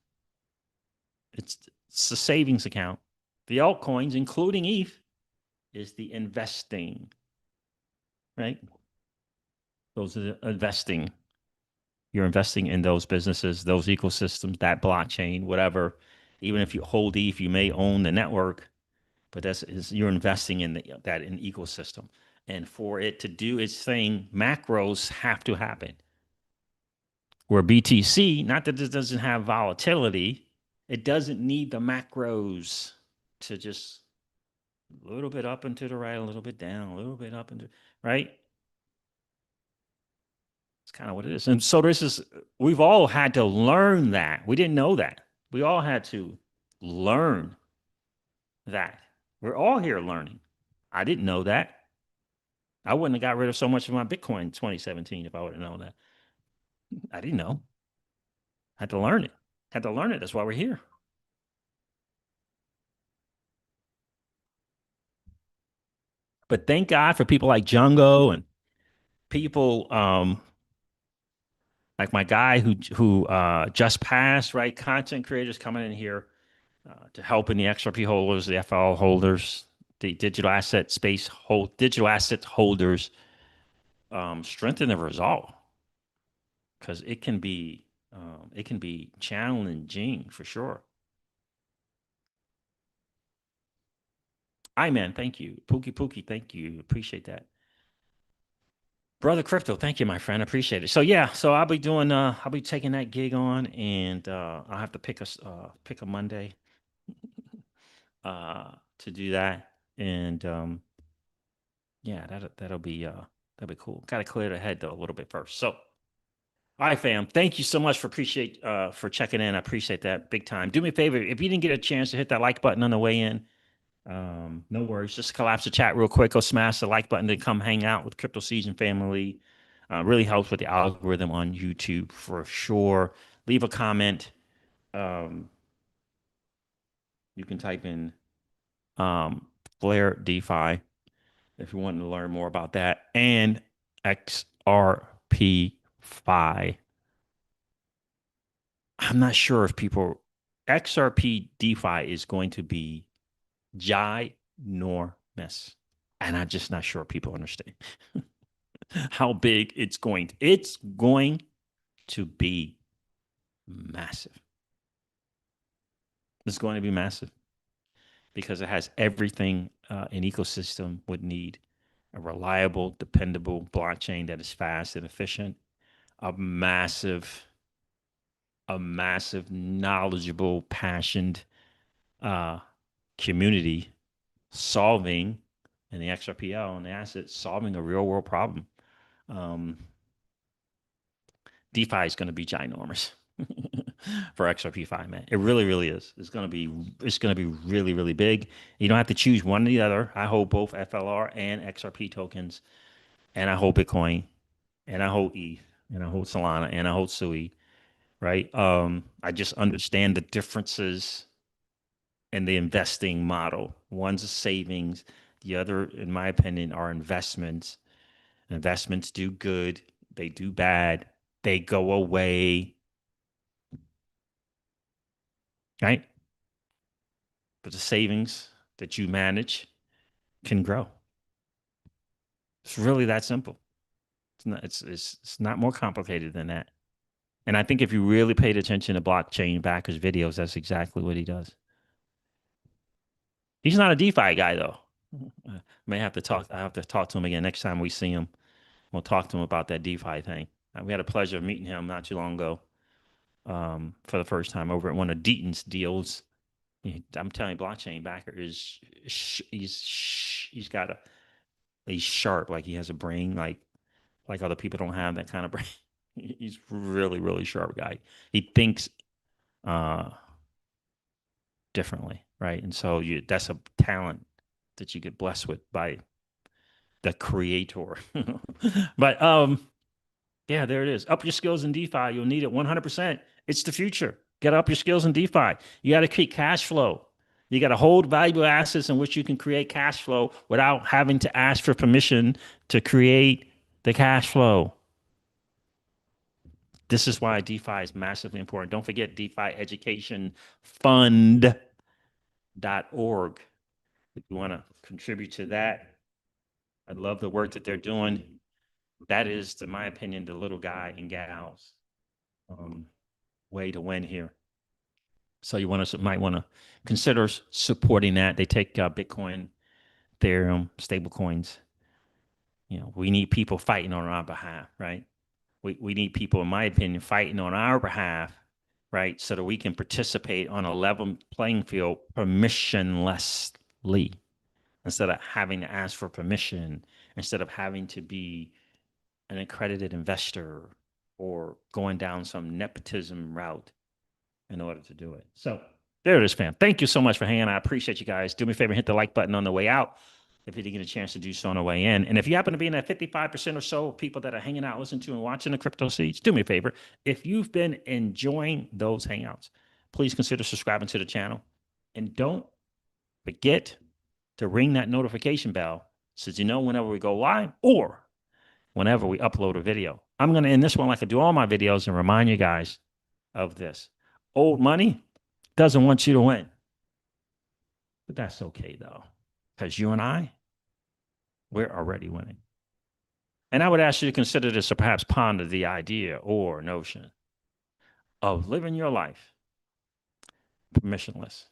It's the savings account. The altcoins, including ETH, is the investing, right? Those are the investing. You're investing in those businesses, those ecosystems, that blockchain, whatever. Even if you hold ETH, you may own the network, but you're investing in that in ecosystem. And for it to do its thing, macros have to happen. Where BTC, not that it doesn't have volatility, it doesn't need the macros to just a little bit up and to the right, a little bit down, a little bit up and to right. It's kind of what it is. And so we've all had to learn that. We didn't know that. We all had to learn that. We're all here learning. I didn't know that. I wouldn't have got rid of so much of my Bitcoin in 2017 if I would have known that. I didn't know. I had to learn it. Had to learn it. That's why we're here. But thank God for people like Jungo and people like my guy who just passed, right? Content creators coming in here to help in the XRP holders, the FL holders, the digital asset holders, strengthen the resolve because it can be challenging for sure. I man, thank you, Pookie Pookie, thank you, appreciate that. Brother Crypto, thank you, my friend. I appreciate it. So yeah, so I'll be taking that gig on and I'll have to pick a Monday to do that. And yeah, that'll be cool. Gotta clear the head though a little bit first. So all right, fam. Thank you so much for checking in. I appreciate that big time. Do me a favor, if you didn't get a chance to hit that like button on the way in, no worries. Just collapse the chat real quick. Go smash the like button to come hang out with Crypto Season family. Really helps with the algorithm on YouTube for sure. Leave a comment. Um, you can type in Flare DeFi if you want to learn more about that. And XRP I'm not sure if people XRP DeFi is going to be ginormous. And I'm just not sure people understand how big it's going to be massive. It's going to be massive because it has everything an ecosystem would need: a reliable, dependable blockchain that is fast and efficient, a massive, knowledgeable, passionate uh, community solving in the XRPL and the assets, solving a real world problem. Um, DeFi is going to be ginormous for XRPFi, man. It really, really is. It's going to be really, really big. You don't have to choose one or the other. I hold both FLR and XRP tokens, and I hold Bitcoin, and I hold ETH, and I hold Solana, and I hold Sui. Right? I just understand the differences in the investing model. One's a savings, the other, in my opinion, are investments. Investments do good, they do bad, they go away, right? But the savings that you manage can grow. It's really that simple. It's not more complicated than that. And I think if you really paid attention to blockchain backers videos, that's exactly what he does. He's not a DeFi guy though. May have to talk. I have to talk to him again next time we see him. We'll talk to him about that DeFi thing. We had a pleasure of meeting him not too long ago, for the first time over at one of Deaton's deals. I'm telling you, blockchain backer is he's got he's sharp, like he has a brain like other people don't have that kind of brain. He's really really sharp guy. He thinks uh differently, right? And so that's a talent that you get blessed with by the creator. But yeah, there it is. Up your skills in DeFi. You'll need it 100%. It's the future. Get up your skills in DeFi. You got to create cash flow. You got to hold valuable assets in which you can create cash flow without having to ask for permission to create the cash flow. This is why DeFi is massively important. Don't forget DeFi Education Fund.org. If you want to contribute to that, I love the work that they're doing. That is, in my opinion, the little guy and gals way to win here. So you might want to consider supporting that. They take Bitcoin, Ethereum, stable coins. We need people fighting on our behalf, right? We need people, in my opinion, fighting on our behalf, right? So that we can participate on a level playing field permissionlessly instead of having to ask for permission, instead of having to be an accredited investor or going down some nepotism route in order to do it. So there it is, fam. Thank you so much for hanging out. I appreciate you guys. Do me a favor, hit the like button on the way out if you didn't get a chance to do so on the way in. And if you happen to be in that 55% or so of people that are hanging out, listening to and watching the Crypto Seeds, do me a favor. If you've been enjoying those hangouts, please consider subscribing to the channel. And don't forget to ring that notification bell so you know whenever we go live or whenever we upload a video. I'm going to end this one like I do all my videos and remind you guys of this. Old money doesn't want you to win. But that's okay, though, because you and I, we're already winning. And I would ask you to consider this or perhaps ponder the idea or notion of living your life permissionless.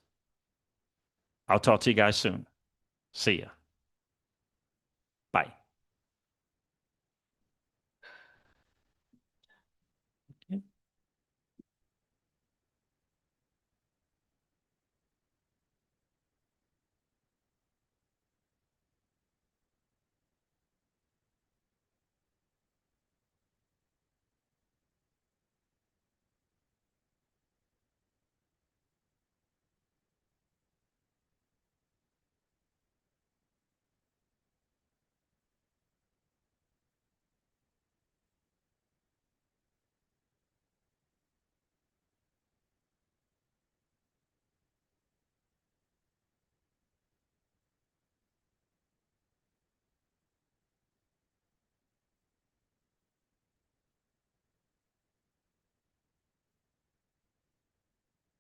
I'll talk to you guys soon. See ya.